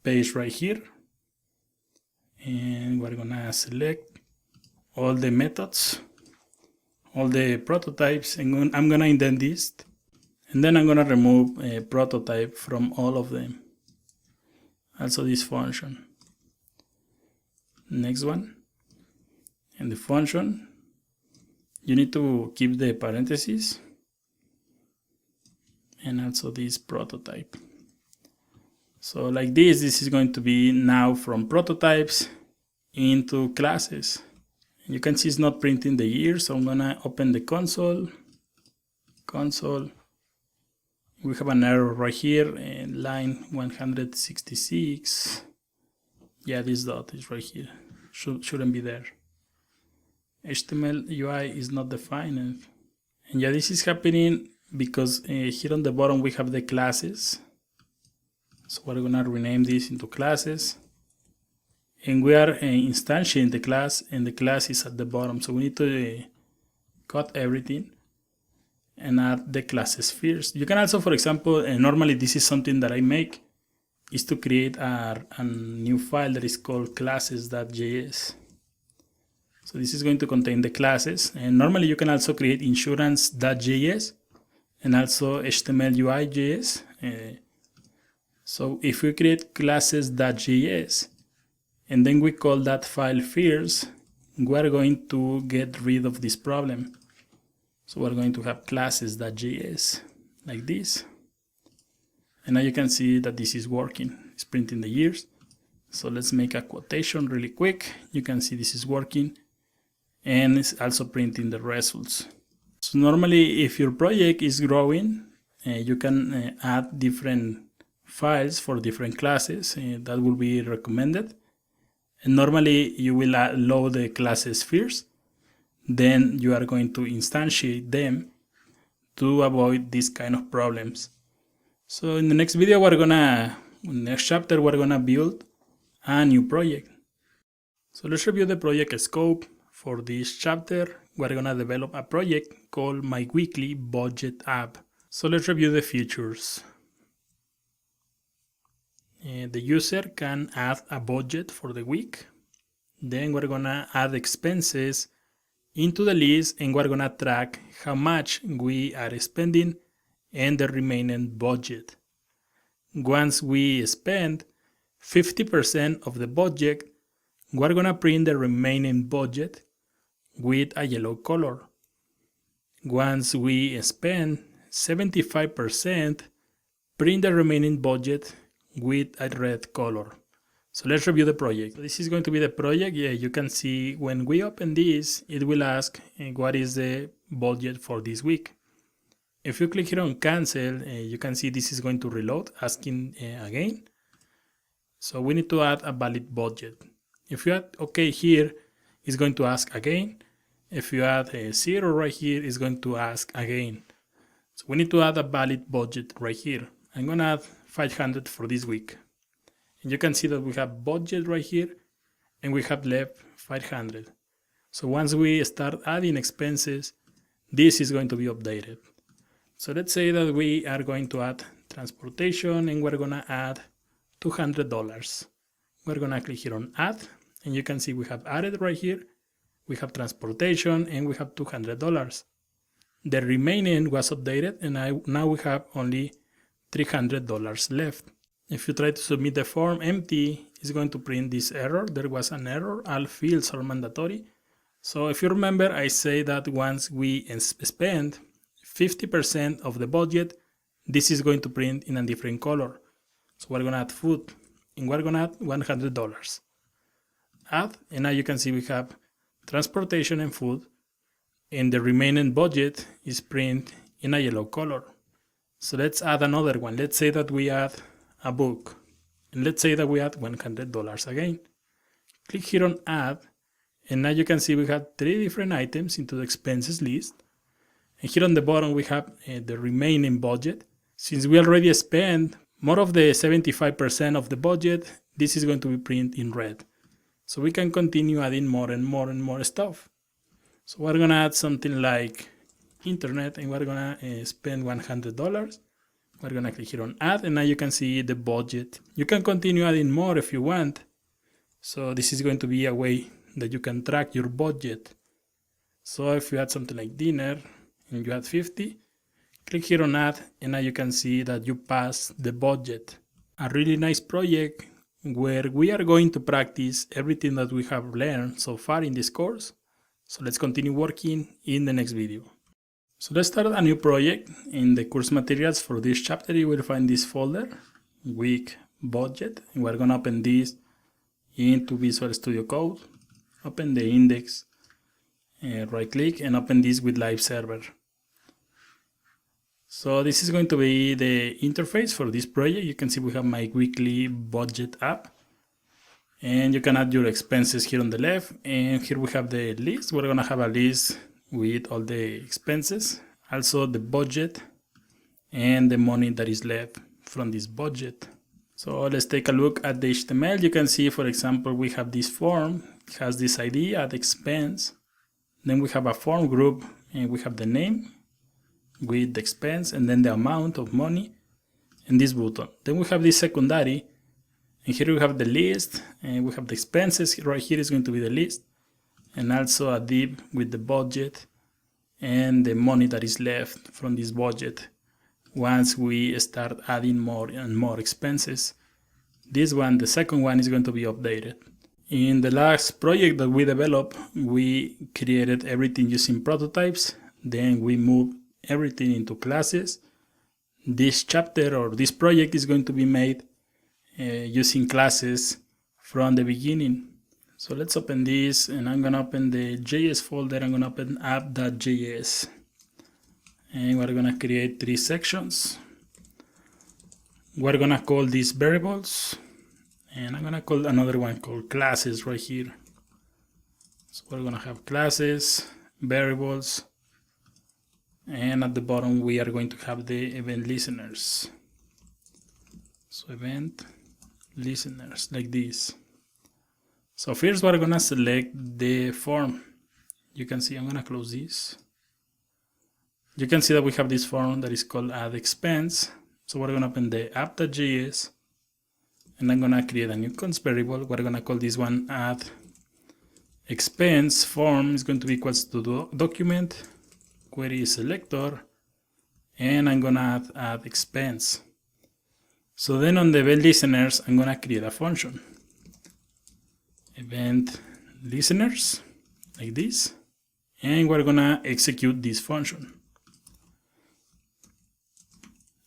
paste right here. And we're gonna select all the methods all the prototypes, and I'm gonna indent this, and then I'm gonna remove a prototype from all of them. Also this function. Next one. And the function, you need to keep the parentheses, and also this prototype. So like this is going to be now from prototypes into classes. You can see it's not printing the year, so I'm gonna open the console. We have an error right here in line 166. Yeah, this dot is right here. Shouldn't be there. HTML UI is not defined. And yeah, this is happening because here on the bottom we have the classes. So we're gonna rename this into classes. And we are instantiating the class, and the class is at the bottom. So we need to cut everything and add the classes first. You can also, for example, normally this is something that I make, is to create a new file that is called classes.js. So this is going to contain the classes, and normally you can also create insurance.js and also HTML UI.js. So if we create classes.js and then we call that file first, we are going to get rid of this problem. So we're going to have classes.js like this. And now you can see that this is working. It's printing the years. So let's make a quotation really quick. You can see this is working. And it's also printing the results. So normally if your project is growing, you can add different files for different classes. That will be recommended. And normally you will load the classes first. Then you are going to instantiate them to avoid these kind of problems. So in the next video, in the next chapter, we're gonna build a new project. So let's review the project scope. For this chapter, we're gonna develop a project called My Weekly Budget App. So let's review the features. The user can add a budget for the week. Then we're gonna add expenses into the list, and we're gonna track how much we are spending and the remaining budget. Once we spend 50% of the budget, we're gonna print the remaining budget with a yellow color. Once we spend 75%, print the remaining budget with a red color. So let's review the project. This is going to be the project. Yeah, you can see when we open this, it will ask what is the budget for this week. If you click here on cancel, you can see this is going to reload, asking again. So we need to add a valid budget. If you add OK here, it's going to ask again. If you add a 0 right here, it's going to ask again. So we need to add a valid budget right here. I'm going to add 500 for this week. And you can see that we have budget right here, and we have left 500. So once we start adding expenses, this is going to be updated. So let's say that we are going to add transportation, and we're going to add $200. We're going to click here on add, and you can see we have added right here. We have transportation, and we have $200. The remaining was updated, and now we have only $300 left. If you try to submit the form empty, it's going to print this error. There was an error. All fields are mandatory. So if you remember, I say that once we spend 50% of the budget, this is going to print in a different color. So we're going to add food, and we're going to add $100. Add, and now you can see we have transportation and food, and the remaining budget is print in a yellow color. So let's add another one. Let's say that we add a book, and let's say that we add $100 again. Click here on add, and now you can see we have 3 different items into the expenses list. And here on the bottom we have the remaining budget. Since we already spent more of the 75% of the budget, this is going to be printed in red. So we can continue adding more and more and more stuff. So we're gonna add something like internet, and we're gonna spend $100. We're gonna click here on add, and now you can see the budget. You can continue adding more if you want. So this is going to be a way that you can track your budget. So if you add something like dinner and you add 50, click here on add, and now you can see that you pass the budget. A really nice project where we are going to practice everything that we have learned so far in this course. So let's continue working in the next video. So let's start a new project. In the course materials for this chapter, you will find this folder, week budget, and we're going to open this into Visual Studio Code, open the index, right click, and open this with live server. So this is going to be the interface for this project. You can see we have my weekly budget app, and you can add your expenses here on the left, and here we have the list. We're going to have a list with all the expenses, also the budget and the money that is left from this budget. So let's take a look at the HTML. You can see, for example, we have this form. It has this ID, add expense. Then we have a form group, and we have the name with the expense, and then the amount of money, and this button. Then we have this secondary, and here we have the list, and we have the expenses. Right here is going to be the list, and also a div with the budget and the money that is left from this budget once we start adding more and more expenses. This one, the second one, is going to be updated. In the last project that we developed, we created everything using prototypes. Then we moved everything into classes. This chapter or this project is going to be made using classes from the beginning. So let's open this, and I'm going to open the JS folder. I'm going to open app.js, and we're going to create 3 sections. We're going to call these variables, and I'm going to call another one called classes right here. So we're going to have classes, variables, and at the bottom we are going to have the event listeners. So event listeners, like this. So first we're going to select the form. You can see, I'm going to close this. You can see that we have this form that is called add expense. So we're going to open the app.js, and I'm going to create a new const variable. We're going to call this one add expense form is going to be equals to document query selector, and I'm going to add expense. So then on the event listeners, I'm going to create a function. Event listeners, like this, and we're gonna execute this function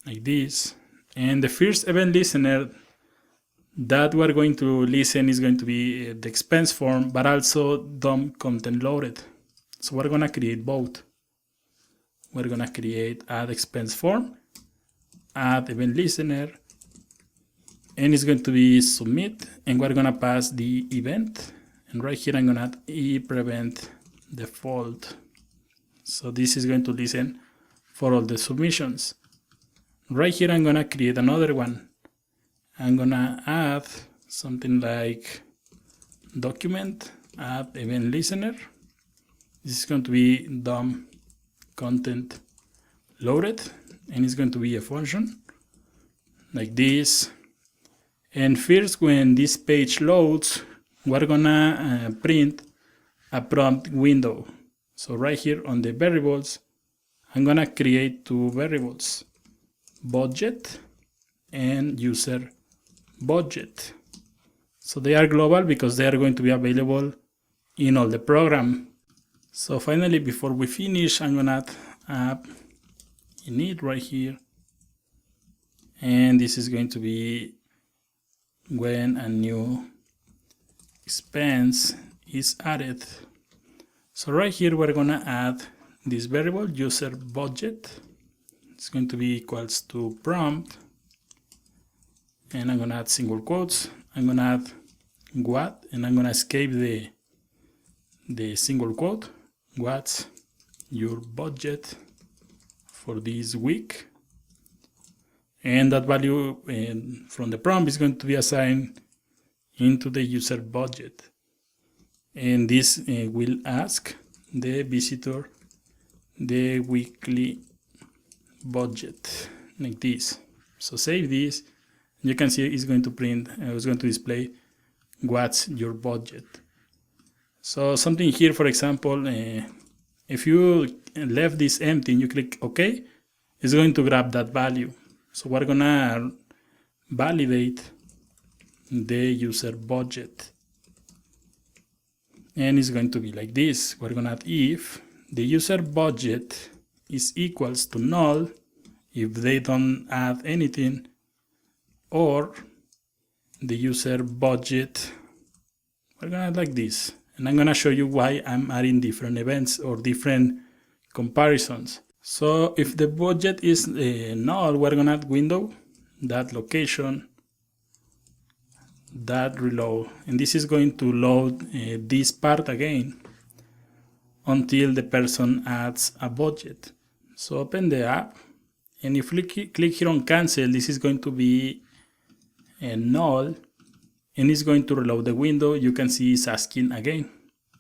like this. And the first event listener that we're going to listen is going to be the expense form, but also DOM content loaded. So we're gonna create both. We're gonna create add expense form, add event listener, and it's going to be submit, and we're going to pass the event, and right here I'm going to add prevent default. So this is going to listen for all the submissions. Right here I'm going to create another one. I'm going to add something like document add event listener. This is going to be DOM content loaded, and it's going to be a function like this. And first, when this page loads, we're gonna print a prompt window. So right here on the variables, I'm gonna create 2 variables, budget and user budget. So they are global because they are going to be available in all the program. So finally, before we finish, I'm gonna add app init right here, and this is going to be when a new expense is added. So right here we're gonna add this variable user budget. It's going to be equals to prompt, and I'm gonna add single quotes. I'm gonna add what, and I'm gonna escape the single quote. What's your budget for this week? And that value from the prompt is going to be assigned into the user budget. And this will ask the visitor the weekly budget, like this. So save this. You can see it's going to print, it's going to display what's your budget. So something here, for example, If you left this empty and you click OK, it's going to grab that value. So we're gonna validate the user budget. And it's going to be like this. We're gonna add if the user budget is equals to null if they don't add anything, or the user budget, we're gonna add like this. And I'm gonna show you why I'm adding different events or different comparisons. So if the budget is null, we're gonna add window, that location, that reload, and this is going to load this part again until the person adds a budget. So open the app, and if we click here on cancel, this is going to be a null, and it's going to reload the window. You can see it's asking again,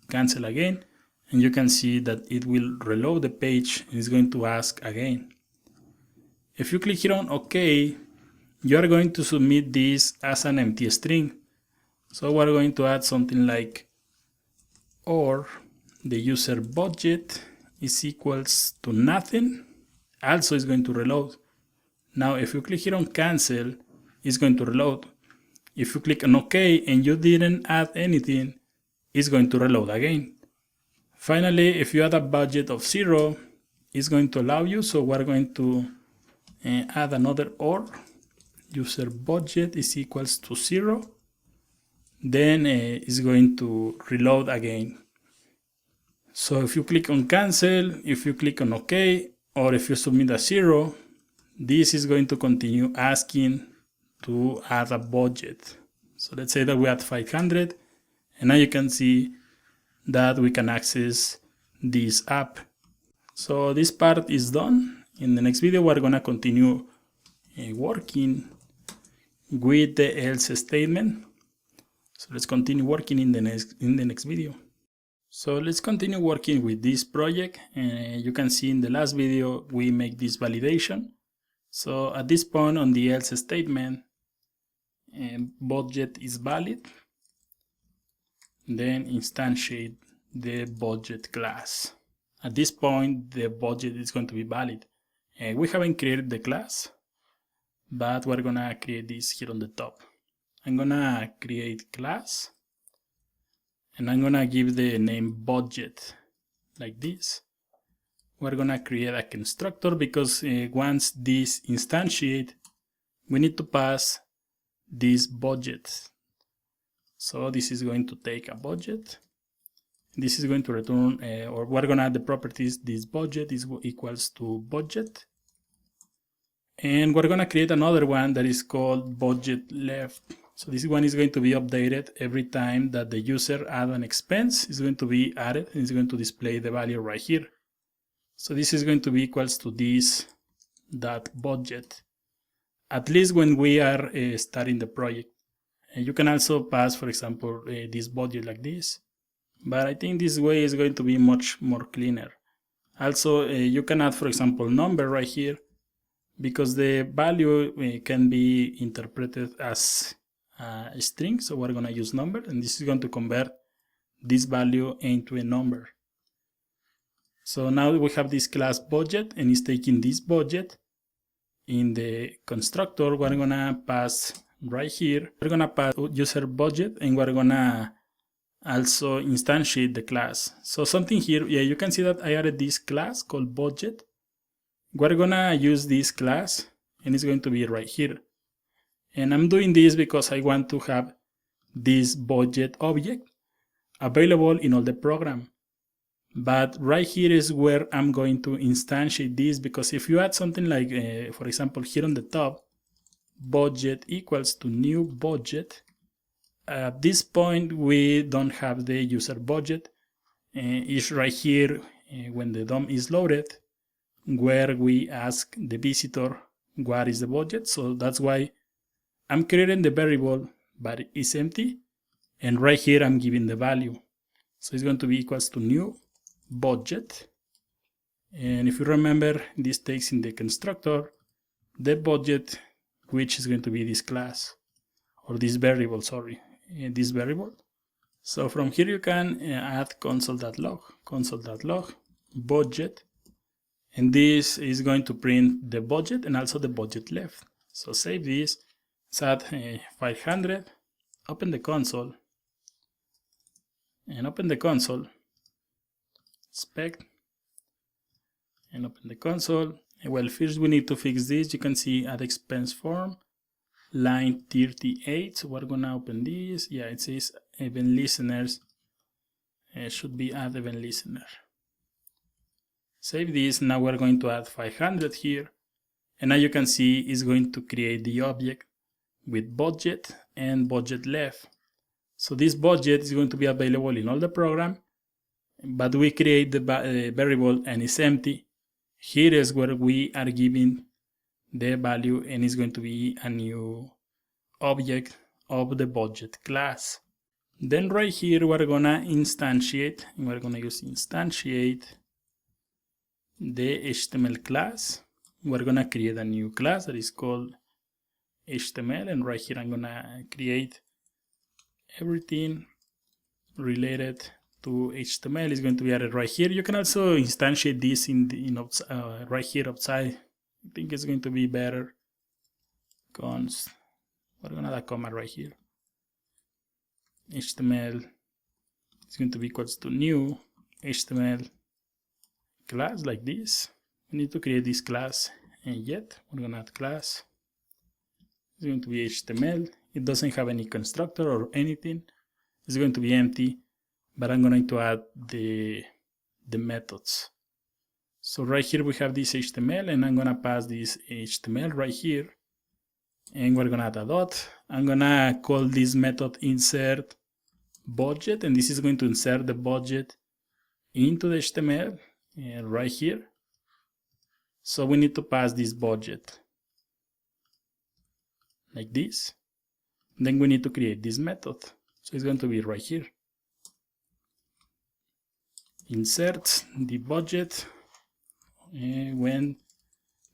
cancel again, and you can see that it will reload the page and it's going to ask again. If you click here on OK, you are going to submit this as an empty string. So we're going to add something like, or the user budget is equals to nothing. Also is going to reload. Now if you click here on cancel, it's going to reload. If you click on OK and you didn't add anything, it's going to reload again. Finally, if you add a budget of 0, it's going to allow you. So we're going to add another or. User budget is equals to 0. Then it's going to reload again. So if you click on cancel, if you click on OK, or if you submit a 0, this is going to continue asking to add a budget. So let's say that we add 500, and now you can see that we can access this app. So this part is done. In the next video, we're gonna continue working with the else statement. So let's continue working in the next video. So let's continue working with this project. You can see in the last video we make this validation. So at this point on the else statement, budget is valid. Then instantiate the budget class. At this point the budget is going to be valid. We haven't created the class, but we're gonna create this here on the top. I'm gonna create class, and I'm gonna give the name budget like this. We're gonna create a constructor because once this instantiate, we need to pass this budget. So this is going to take a budget. This is going to return, or we're gonna add the properties. This budget is equals to budget. And we're gonna create another one that is called budget left. So this one is going to be updated every time that the user add an expense. It's going to be added and it's going to display the value right here. So this is going to be equals to this dot budget, at least when we are starting the project. And you can also pass, for example, this budget like this, but I think this way is going to be much more cleaner. Also, you can add, for example, number right here, because the value can be interpreted as a string. So we're going to use number, and this is going to convert this value into a number. So now we have this class budget, and it's taking this budget. In the constructor, we're going to pass right here, we're going to pass user budget, and we're going to also instantiate the class. So something here, yeah, you can see that I added this class called budget. We're gonna use this class, and it's going to be right here. And I'm doing this because I want to have this budget object available in all the program. But right here is where I'm going to instantiate this, because if you add something like, for example, here on the top, budget equals to new budget, at this point we don't have the user budget. It's right here when the DOM is loaded, where we ask the visitor what is the budget. So that's why I'm creating the variable, but it's empty, and right here I'm giving the value. So it's going to be equals to new budget, and if you remember, this takes in the constructor the budget, which is going to be this class, or this variable, sorry, this variable. So from here you can add console.log, budget, and this is going to print the budget and also the budget left. So save this, set 500, open the console, and open the console, inspect, and open the console. Well, first we need to fix this. You can see add expense form, line 38. So we're gonna open this. Yeah, it says event listeners. It should be add event listener. Save this. Now we're going to add 500 here, and now you can see it's going to create the object with budget and budget left. So this budget is going to be available in all the program, but we create the variable and it's empty. Here is where we are giving the value, and it's going to be a new object of the budget class. Then right here we're gonna instantiate, and we're gonna use instantiate the HTML class. We're gonna create a new class that is called HTML, and right here I'm gonna create everything related to HTML is going to be added right here. You can also instantiate this right here outside. I think it's going to be better. Const, we're gonna add a comma right here. HTML is going to be equals to new HTML class, like this. We need to create this class, and yet we're gonna add class. It's going to be HTML. It doesn't have any constructor or anything. It's going to be empty, but I'm going to add the methods. So right here we have this HTML, and I'm going to pass this HTML right here, and we're going to add a dot. I'm going to call this method insert budget, and this is going to insert the budget into the HTML right here. So we need to pass this budget like this. Then we need to create this method. So it's going to be right here. Insert the budget when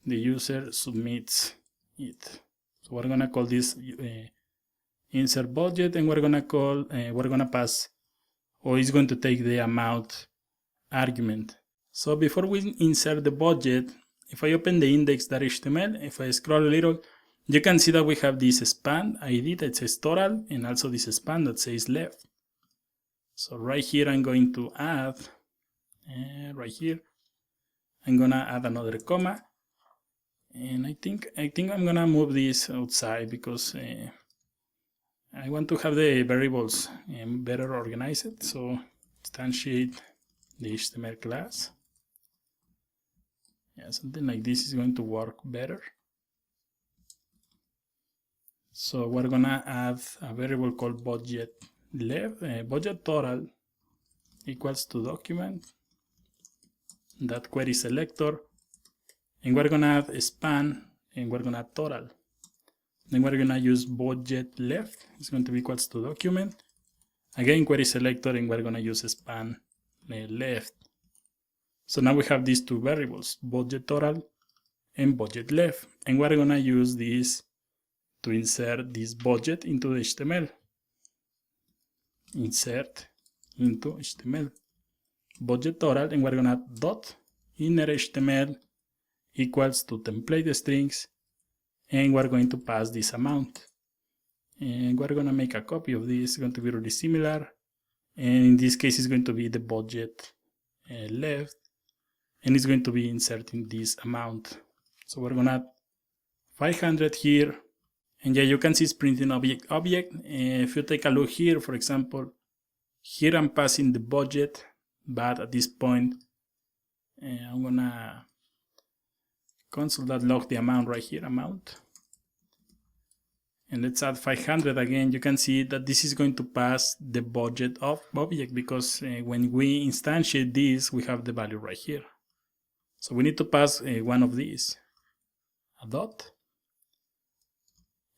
the user submits it. So we're gonna call this insert budget, and we're gonna pass, or it's going to take the amount argument. So before we insert the budget, if I open the index.html, if I scroll a little, you can see that we have this span ID that says total, and also this span that says left. So right here I'm going to add, right here, I'm gonna add another comma, and I think I'm gonna move this outside because I want to have the variables better organized. So instantiate the HTML class. Yeah, something like this is going to work better. So we're gonna add a variable called budget left, budget total equals to document that query selector, and we're gonna add a span, and we're gonna add total. Then we're gonna use budget left. It's going to be equals to document, again query selector, and we're gonna use a span left. So now we have these two variables, budget total and budget left, and we're gonna use this to insert this budget into the HTML. Insert into HTML. Budget total, and we're gonna add dot inner HTML equals to template strings, and we're going to pass this amount. And we're gonna make a copy of this. It's going to be really similar, and in this case it's going to be the budget left, and it's going to be inserting this amount. So we're gonna add 500 here. And yeah, you can see it's printing object. If you take a look here, for example, here I'm passing the budget, but at this point, I'm gonna console.log the amount right here, amount. And let's add 500 again. You can see that this is going to pass the budget of object because when we instantiate this, we have the value right here. So we need to pass one of these, a dot,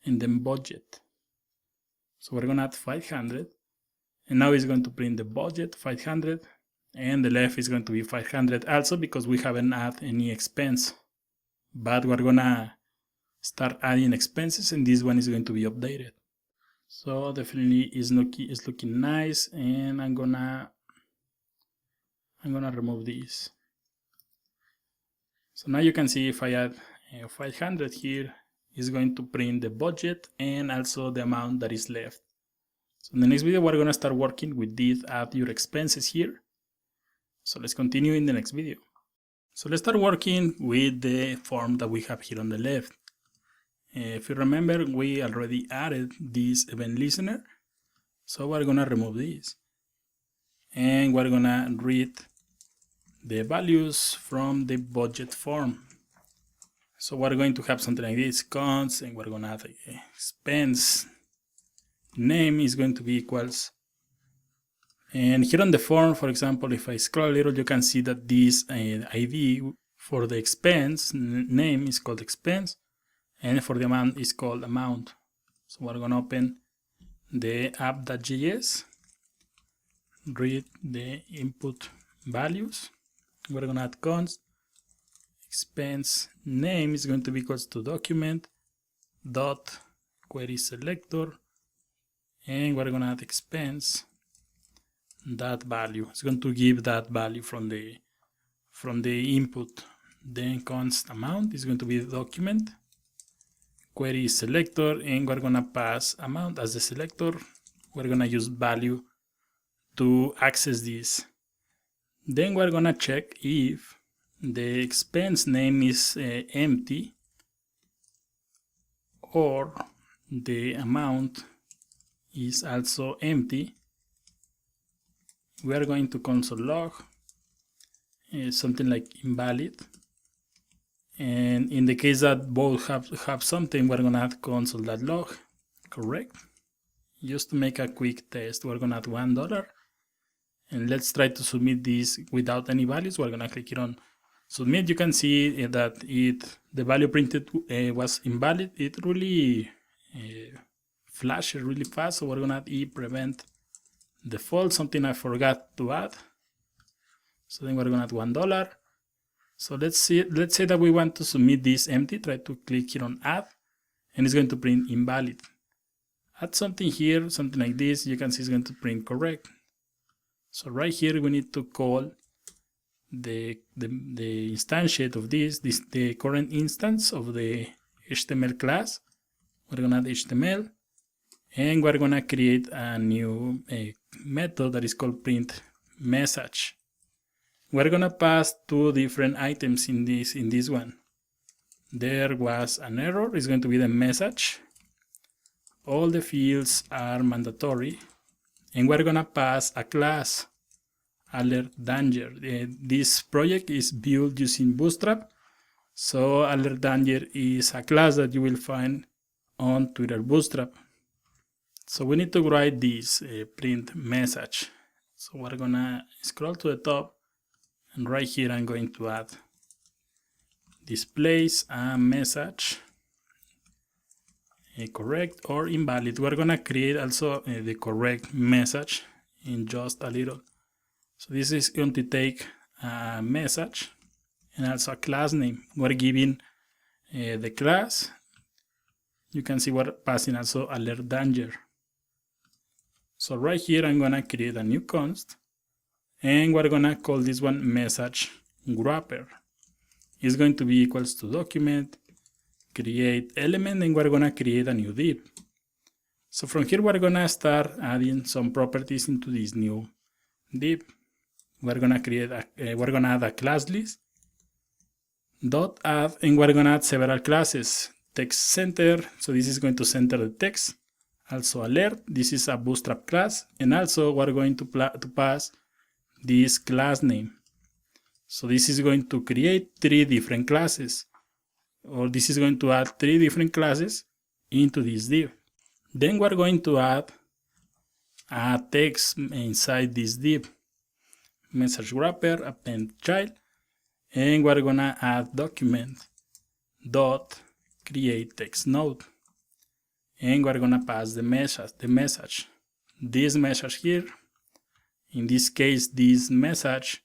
and then budget. So we're gonna add 500, and now it's going to print the budget 500, and the left is going to be 500 also because we haven't added any expense, but we're gonna start adding expenses, and this one is going to be updated. So definitely is looking nice, and I'm gonna remove this. So now you can see if I add 500 here, it's going to print the budget and also the amount that is left. So in the next video, we're going to start working with this add your expenses here. So let's continue in the next video. So let's start working with the form that we have here on the left. If you remember, we already added this event listener. So we're going to remove this. And we're going to read the values from the budget form. So we're going to have something like this, const, and we're going to add expense. Name is going to be equals. And here on the form, for example, if I scroll a little, you can see that this ID for the expense name is called expense, and for the amount is called amount. So we're going to open the app.js, read the input values. We're going to add const, expense name is going to be equals to document dot query selector, and we're going to add expense that value. It's going to give that value from the input. Then const amount is going to be document query selector, and we're going to pass amount as the selector. We're going to use value to access this. Then we're going to check if the expense name is empty or the amount is also empty. We are going to console log something like invalid. And in the case that both have something, we're going to add console.log, correct? Just to make a quick test, we're going to add $1. And let's try to submit this without any values. We're going to click here on submit. You can see that the value printed was invalid. It really flashed really fast. So we're going to add prevent default, something I forgot to add. So then we're going to add $1. So let's say that we want to submit this empty. Try to click here on add, and it's going to print invalid. Add something here, something like this. You can see it's going to print correct. So right here we need to call the instantiate of the current instance of the HTML class. We're going to add HTML, and we're going to create a new method that is called print message. We're going to pass two different items in this one. There was an error. It's going to be the message. All the fields are mandatory. And we're going to pass a class, alert danger. This project is built using Bootstrap. So alert danger is a class that you will find on Twitter Bootstrap. So we need to write this print message. So we're going to scroll to the top. And right here, I'm going to add displays a message, correct or invalid. We're going to create also the correct message in just a little. So this is going to take a message and also a class name. We're giving the class. You can see we're passing also alert danger. So right here, I'm going to create a new const. And we're going to call this one message wrapper. It's going to be equals to document, create element, and we're going to create a new div. So from here, we're going to start adding some properties into this new div. We're going to add a class list, dot add, and we're going to add several classes. Text center, so this is going to center the text. Also alert, this is a Bootstrap class, and also we're going to pass this class name. So this is going to create three different classes, or this is going to add three different classes into this div. Then we're going to add a text inside this div, message wrapper, append child, and we're gonna add document dot create text node, and we're gonna pass the message. This message here. In this case, this message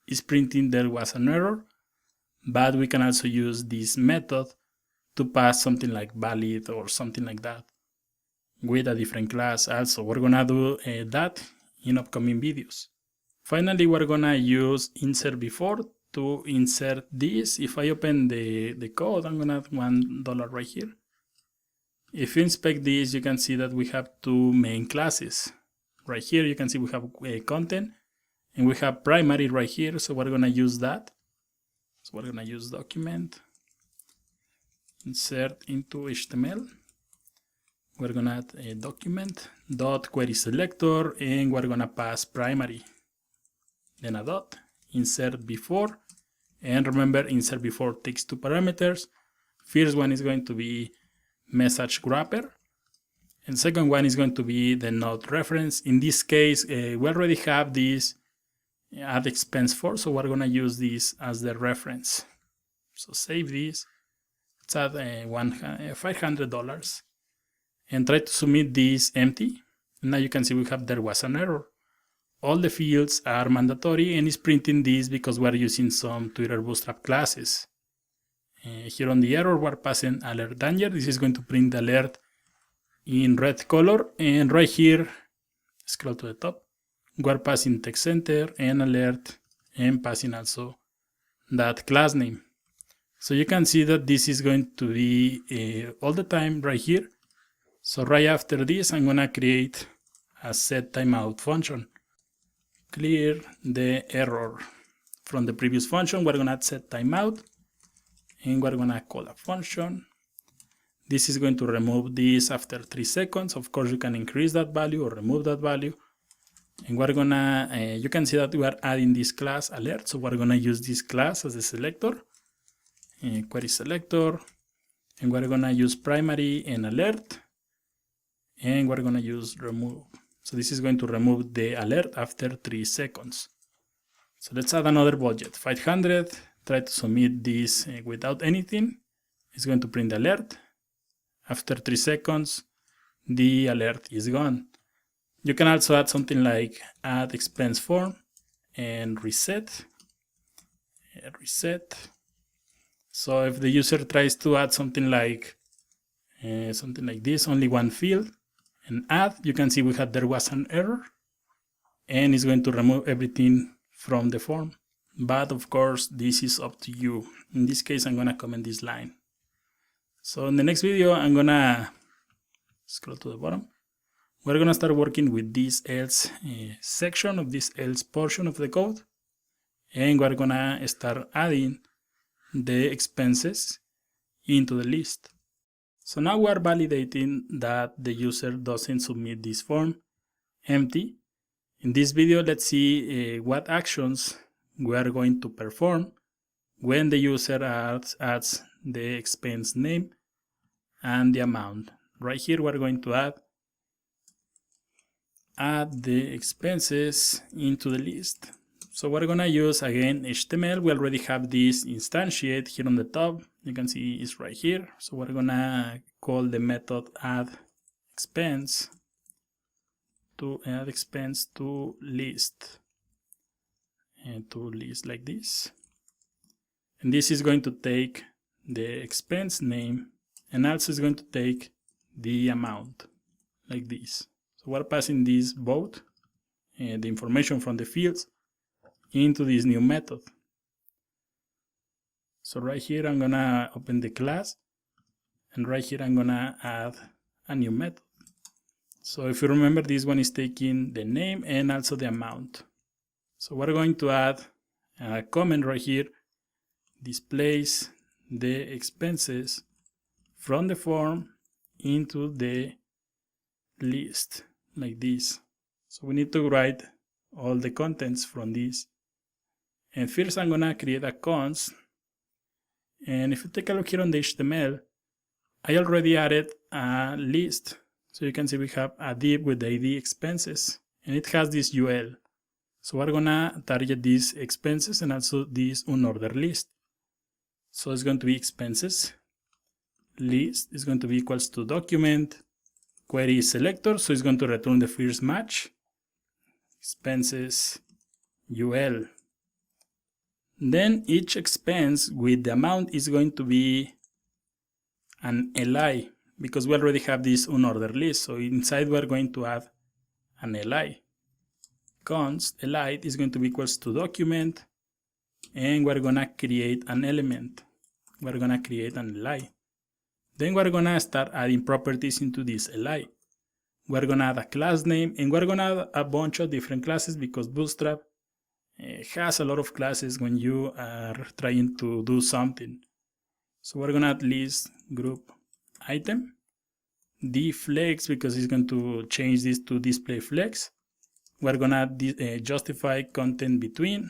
is printing there was an error, but we can also use this method to pass something like valid or something like that with a different class. Also, we're gonna do that in upcoming videos. Finally, we're gonna use insert before to insert this. If I open the code, I'm gonna add $1 right here. If you inspect this, you can see that we have two main classes. Right here, you can see we have content, and we have primary right here, so we're gonna use that. So we're gonna use document, insert into HTML. We're gonna add a document dot query selector, and we're gonna pass primary. Then a dot, insert before, and remember, insert before takes two parameters. First one is going to be message wrapper, and second one is going to be the node reference. In this case, we already have this add expense for, so we're gonna use this as the reference. So save this. Let's add $500 and try to submit this empty. Now you can see there was an error. All the fields are mandatory, and it's printing this because we're using some Twitter Bootstrap classes. Here on the error, we're passing alert danger. This is going to print the alert in red color. And right here, scroll to the top, we're passing text center and alert, and passing also that class name. So you can see that this is going to be all the time right here. So right after this, I'm gonna create a set timeout function. Clear the error from the previous function. We're gonna add set timeout, and we're gonna call a function. This is going to remove this after 3 seconds. Of course, you can increase that value or remove that value. And we're gonna, you can see that we are adding this class alert. So we're gonna use this class as a selector, query selector, and we're gonna use primary and alert, and we're gonna use remove. So this is going to remove the alert after 3 seconds. So let's add another budget, 500. Try to submit this without anything. It's going to print the alert. After 3 seconds, the alert is gone. You can also add something like add expense form and reset. So if the user tries to add something like this, only one field, and add, you can see there was an error, and it's going to remove everything from the form. But of course, this is up to you. In this case, I'm gonna comment this line. So in the next video, I'm gonna scroll to the bottom. We're gonna start working with this else section of this else portion of the code, and we're gonna start adding the expenses into the list. So now we're validating that the user doesn't submit this form empty. In this video, let's see what actions we are going to perform when the user adds the expense name and the amount. Right here, we're going to add the expenses into the list. So we're gonna use again HTML. We already have this instantiate here on the top. You can see it's right here. So we're gonna call the method add expense to list, and to list like this. And this is going to take the expense name, and also is going to take the amount like this. So we're passing these both, the information from the fields, into this new method. So right here, I'm gonna open the class, and right here, I'm gonna add a new method. So if you remember, this one is taking the name and also the amount. So we're going to add a comment right here, displays the expenses from the form into the list like this. So we need to write all the contents from this. And first I'm gonna create a const. And if you take a look here on the HTML, I already added a list. So you can see we have a div with the ID expenses, and it has this UL. So we're gonna target these expenses and also this unordered list. So it's going to be expenses list is going to be equals to document query selector. So it's going to return the first match, expenses UL. Then each expense with the amount is going to be an li, because we already have this unordered list. So inside we're going to add an li. Const li is going to be equals to document and we're gonna create an element. We're gonna create an li. Then we're gonna start adding properties into this li. We're gonna add a class name, and we're gonna add a bunch of different classes because Bootstrap has a lot of classes when you are trying to do something. So we're gonna add list group item, dflex because it's going to change this to display flex. We're gonna add this, justify content between,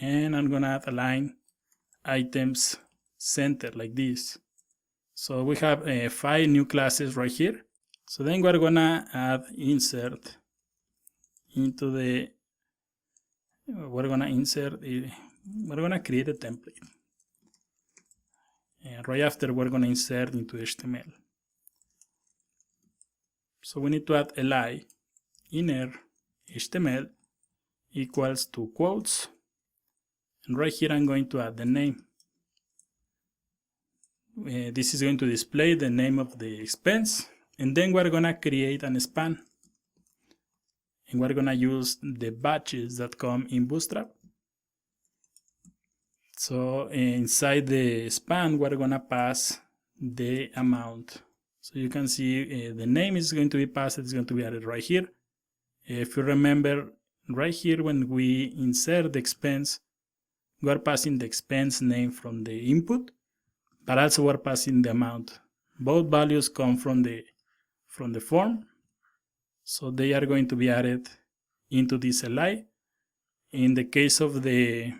and I'm gonna add align items center like this. So we have 5 new classes right here. So then we're gonna add insert into the, we're gonna create a template. And right after we're gonna insert into HTML. So we need to add li inner HTML equals to quotes. And right here I'm going to add the name. This is going to display the name of the expense. And then we're gonna create an span. And we're gonna use the batches that come in Bootstrap. So inside the span, we're gonna pass the amount. So you can see the name is going to be passed, it's going to be added right here. If you remember, right here when we insert the expense, we're passing the expense name from the input, but also we're passing the amount. Both values come from the form, so they are going to be added into this li. In the case of the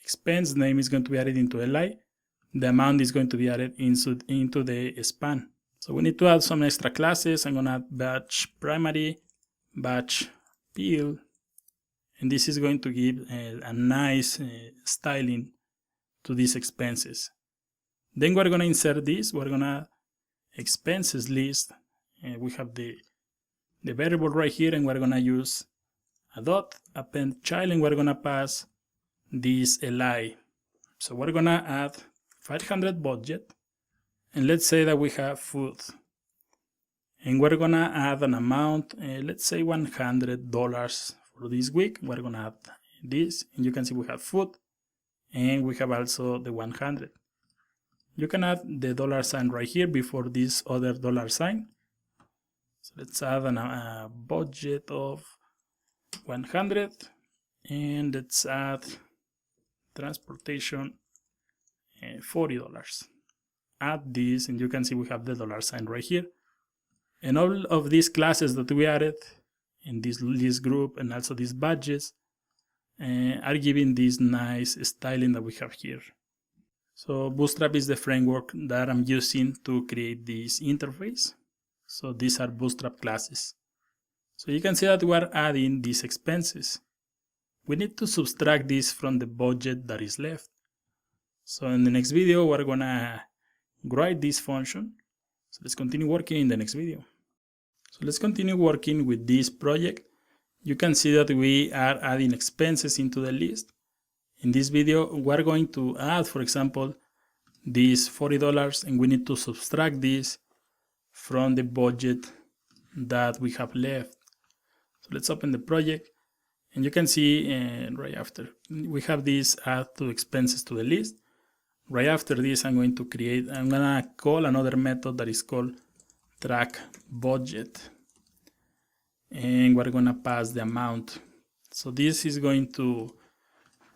expense name is going to be added into li, the amount is going to be added into the span. So we need to add some extra classes. I'm going to add batch primary, batch field, and this is going to give a nice styling to these expenses. Then we're going to insert this. We're going to expenses list. We have the variable right here, and we're going to use a dot append child, and we're going to pass this li. So we're going to add 500 budget, and let's say that we have food, and we're going to add an amount, let's say $100 for this week. We're going to add this, and you can see we have food, and we have also the 100. You can add the $sign right here before this other $sign. So let's add a budget of 100, and let's add transportation $40. Add this, and you can see we have the $sign right here. And all of these classes that we added in this list group and also these badges are giving this nice styling that we have here. So Bootstrap is the framework that I'm using to create this interface. So these are Bootstrap classes. So you can see that we are adding these expenses. We need to subtract this from the budget that is left. So in the next video, we're gonna write this function. So let's continue working in the next video. So let's continue working with this project. You can see that we are adding expenses into the list. In this video, we're going to add, for example, this $40, and we need to subtract this from the budget that we have left. So let's open the project, and you can see right after we have this add to expenses to the list. Right after this, I'm gonna call another method that is called track budget, and we're gonna pass the amount. So this is going to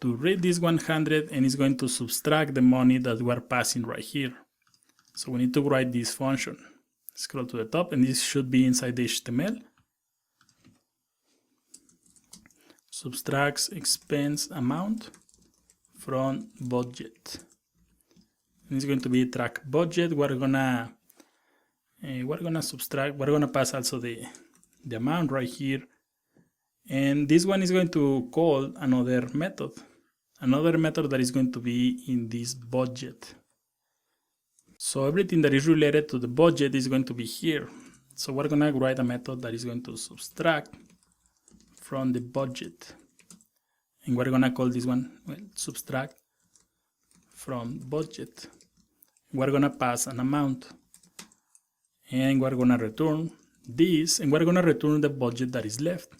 read this 100, and it's going to subtract the money that we are passing right here. So we need to write this function. Scroll to the top, and this should be inside the HTML. Subtracts expense amount from budget. And it's going to be track budget. We're gonna subtract. We're gonna pass also the amount right here, and this one is going to call another method that is going to be in this budget. So everything that is related to the budget is going to be here. So we're gonna write a method that is going to subtract from the budget, and we're gonna call this one subtract from budget. We're gonna pass an amount, and we're gonna return this, and we're gonna return the budget that is left.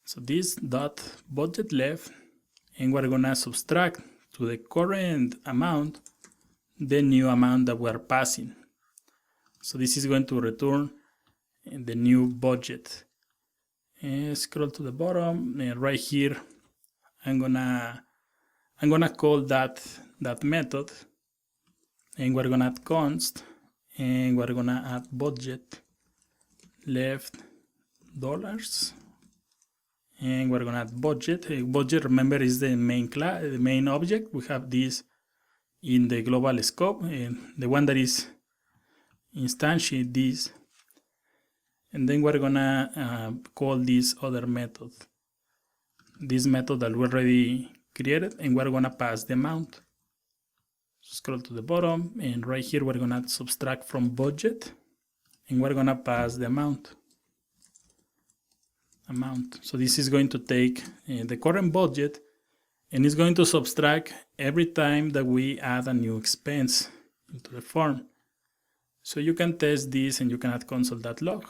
So this dot budget left and we're gonna subtract to the current amount the new amount that we're passing. So this is going to return the new budget. And scroll to the bottom, and right here I'm gonna call that method, and we're gonna add const, and we're gonna add budget left dollars, and we're gonna add budget. Budget, remember, is the main class, the main object. We have this in the global scope, and the one that is instantiate this, and then we're gonna call this other method, this method that we already created, and we're gonna pass the amount. Scroll to the bottom, and right here we're gonna subtract from budget, and we're gonna pass the amount. So this is going to take the current budget, and it's going to subtract every time that we add a new expense into the form. So you can test this, and you can add console.log,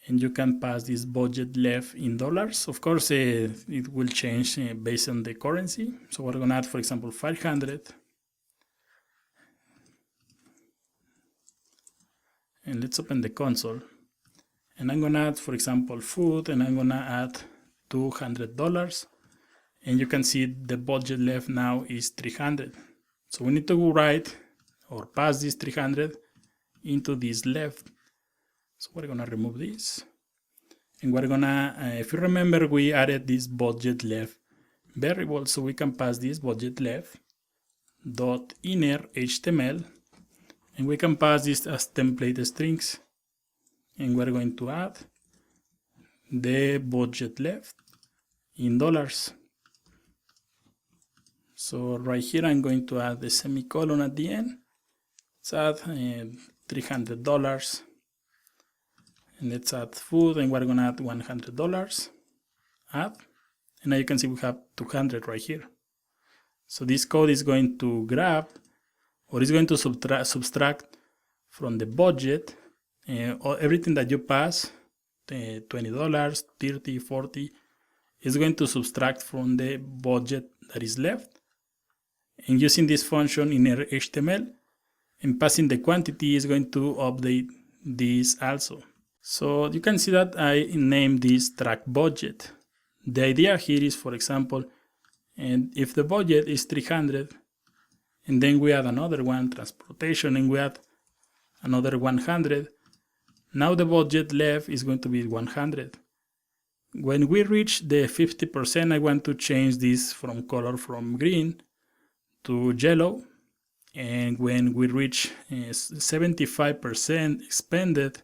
and you can pass this budget left in dollars. Of course, it will change based on the currency. So we're gonna add, for example, 500, and let's open the console, and I'm gonna add, for example, food, and I'm gonna add $200, and you can see the budget left now is 300. So we need to write or pass this 300 into this left. So we're gonna remove this, and we're gonna, if you remember, we added this budget left variable, so we can pass this budget left dot inner HTML, and we can pass this as template strings, and we're going to add the budget left in dollars. So right here I'm going to add the semicolon at the end. Let's add $300, and let's add food, and we're gonna add $100. Add, and now you can see we have 200 right here. So this code is going to grab, or is going to subtract from the budget everything that you pass, $20, $30, $40, is going to subtract from the budget that is left. And using this function in HTML and passing the quantity is going to update this also. So you can see that I named this track budget. The idea here is, for example, and if the budget is 300, and then we add another one, transportation, and we add another 100, now the budget left is going to be 100. When we reach the 50%, I want to change this from color from green to yellow. And when we reach 75% expended,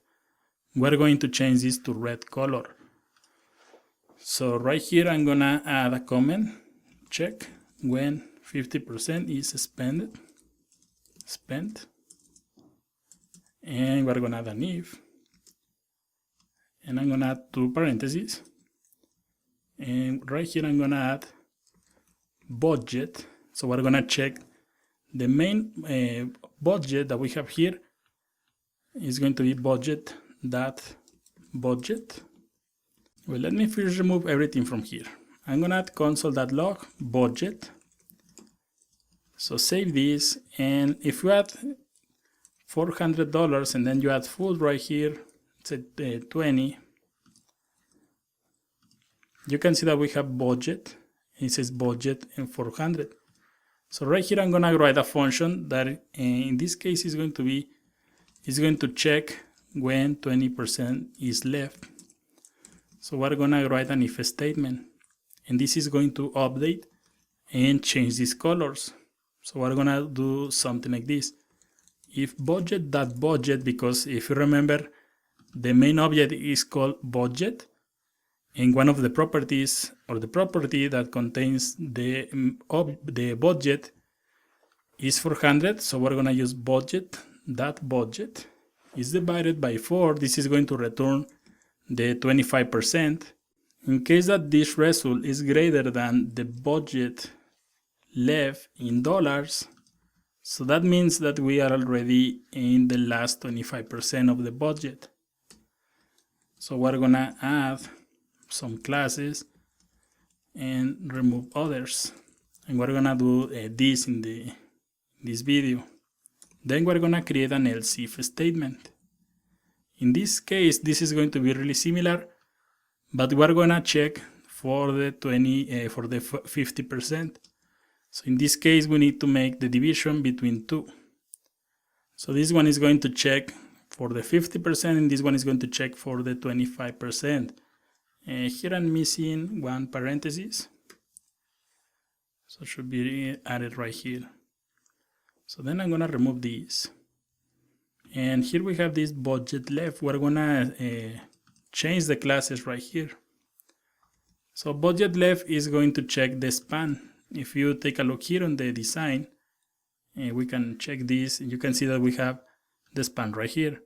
we're going to change this to red color. So right here, I'm gonna add a comment, check when 50% is spent, and we're gonna add an if, and I'm gonna add 2 parentheses, and right here I'm gonna add budget. So we're gonna check the main budget that we have here is going to be budget. Well, let me first remove everything from here. I'm gonna add console.log budget. So save this, and if you add $400 and then you add food right here, it's at 20, you can see that we have budget. It says budget and 400. So right here I'm gonna write a function that in this case is going to check when 20% is left. So we're gonna write an if statement, and this is going to update and change these colors. So we're gonna do something like this. If budget.budget, because if you remember, the main object is called budget, and one of the properties, or the property that contains the budget, is 400. So we're gonna use budget.budget is divided by 4. This is going to return the 25%. In case that this result is greater than the budget left in dollars, so that means that we are already in the last 25% of the budget. So we're gonna add some classes, and remove others. And we're gonna do this in this video. Then we're gonna create an else if statement. In this case, this is going to be really similar, but we're gonna check for the 50%. So in this case, we need to make the division between 2. So this one is going to check for the 50%, and this one is going to check for the 25%. Here I'm missing one parenthesis, so it should be added right here. So then I'm gonna remove this. And here we have this budget left. We're gonna change the classes right here. So budget left is going to check the span. If you take a look here on the design, we can check this, and you can see that we have the span right here.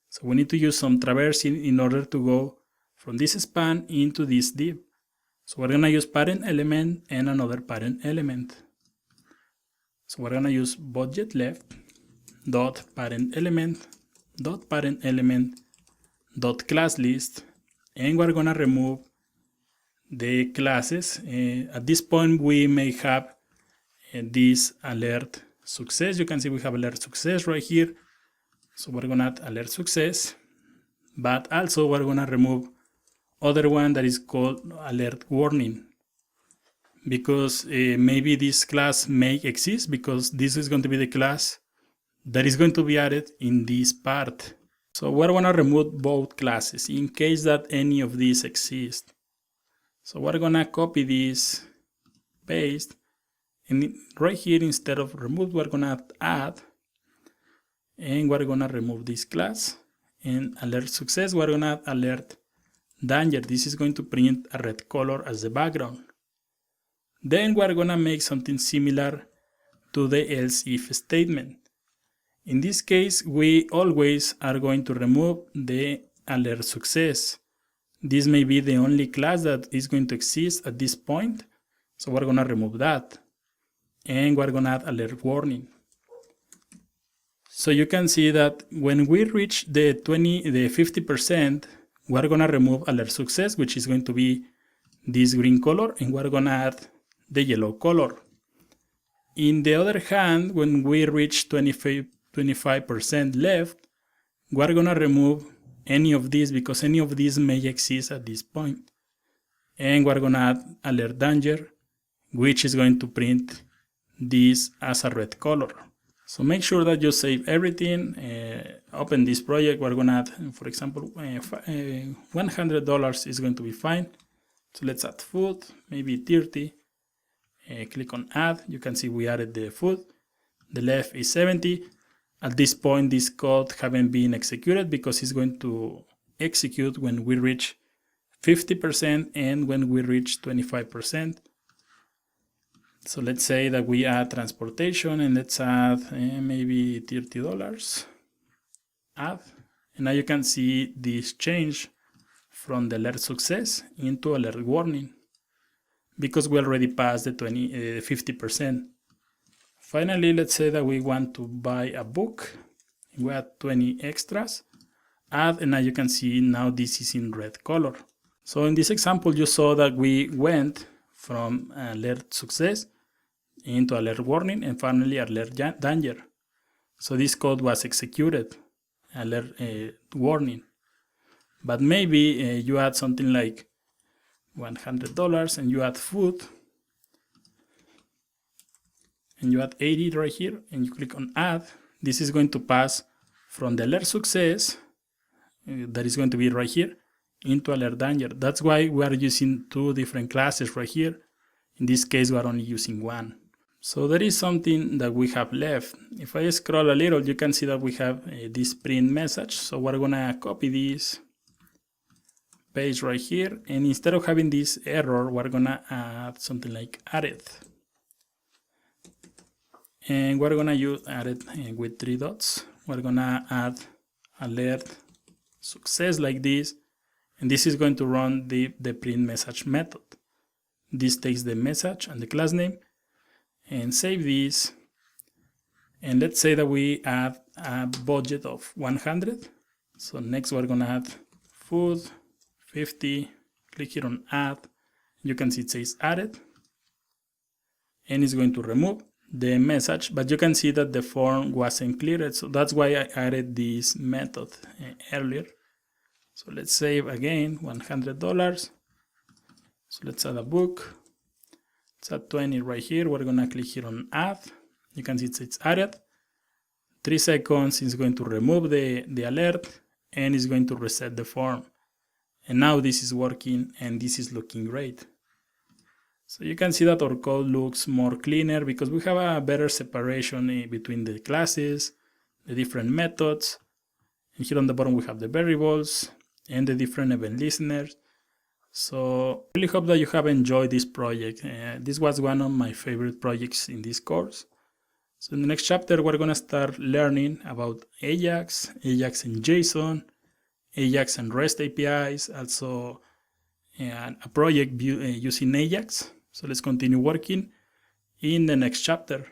So we need to use some traversing in order to go from this span into this div. So we're gonna use parent element and another parent element. So we're gonna use budget left dot parent element dot class list, and we're gonna remove the classes. At this point, we may have this alert success. You can see we have alert success right here. So we're gonna add alert success, but also we're gonna remove other one that is called alert warning, because maybe this class may exist, because this is going to be the class that is going to be added in this part. So we're gonna remove both classes in case that any of these exist. So we're gonna copy this, paste, and right here instead of remove, we're gonna add, and we're gonna remove this class. And alert success, we're gonna add alert danger. This is going to print a red color as the background. Then we're gonna make something similar to the else if statement. In this case, we always are going to remove the alert success. This may be the only class that is going to exist at this point, so we're gonna remove that. And we're gonna add alert warning. So you can see that when we reach the 50%, we're gonna remove alert success, which is going to be this green color, and we're gonna add the yellow color. In the other hand, when we reach 25% left, we're gonna remove any of these, because any of these may exist at this point. And we're gonna add alert danger, which is going to print this as a red color. So make sure that you save everything, open this project. We're gonna add, for example, $100 is going to be fine. So let's add food, maybe 30. Click on add. You can see we added the food. The left is 70. At this point, this code haven't been executed, because it's going to execute when we reach 50% and when we reach 25%. So let's say that we add transportation, and let's add maybe $30. Add. And now you can see this change from the alert success into alert warning, because we already passed the 50%. Finally, let's say that we want to buy a book. We add 20 extras. Add, and now you can see now this is in red color. So in this example, you saw that we went from alert success into alert warning, and finally alert danger. So this code was executed, alert warning. But maybe you add something like $100, and you add food, and you add 80 right here, and you click on add. This is going to pass from the alert success, that is going to be right here, into alert danger. That's why we are using two different classes right here. In this case, we are only using one. So there is something that we have left. If I scroll a little, you can see that we have this print message. So we're gonna copy this, paste right here, and instead of having this error, we're gonna add something like added. And we're gonna use added with 3 dots. We're gonna add alert success like this, and this is going to run the print message method. This takes the message and the class name, and save this. And let's say that we add a budget of 100. So next we're gonna add food 50, click here on add, You can see it says added, and it's going to remove the message, but you can see that the form wasn't cleared, so that's why I added this method earlier. So let's save again, $100. So let's add a book. Let's add 20 right here. We're gonna click here on add. You can see it's added. 3 seconds, it's going to remove the alert, and it's going to reset the form. And now this is working, and this is looking great. So you can see that our code looks more cleaner because we have a better separation between the classes, the different methods. And here on the bottom we have the variables and the different event listeners. So I really hope that you have enjoyed this project. This was one of my favorite projects in this course. So in the next chapter we're going to start learning about AJAX, AJAX and JSON, AJAX and REST APIs, also a project using AJAX. So let's continue working in the next chapter.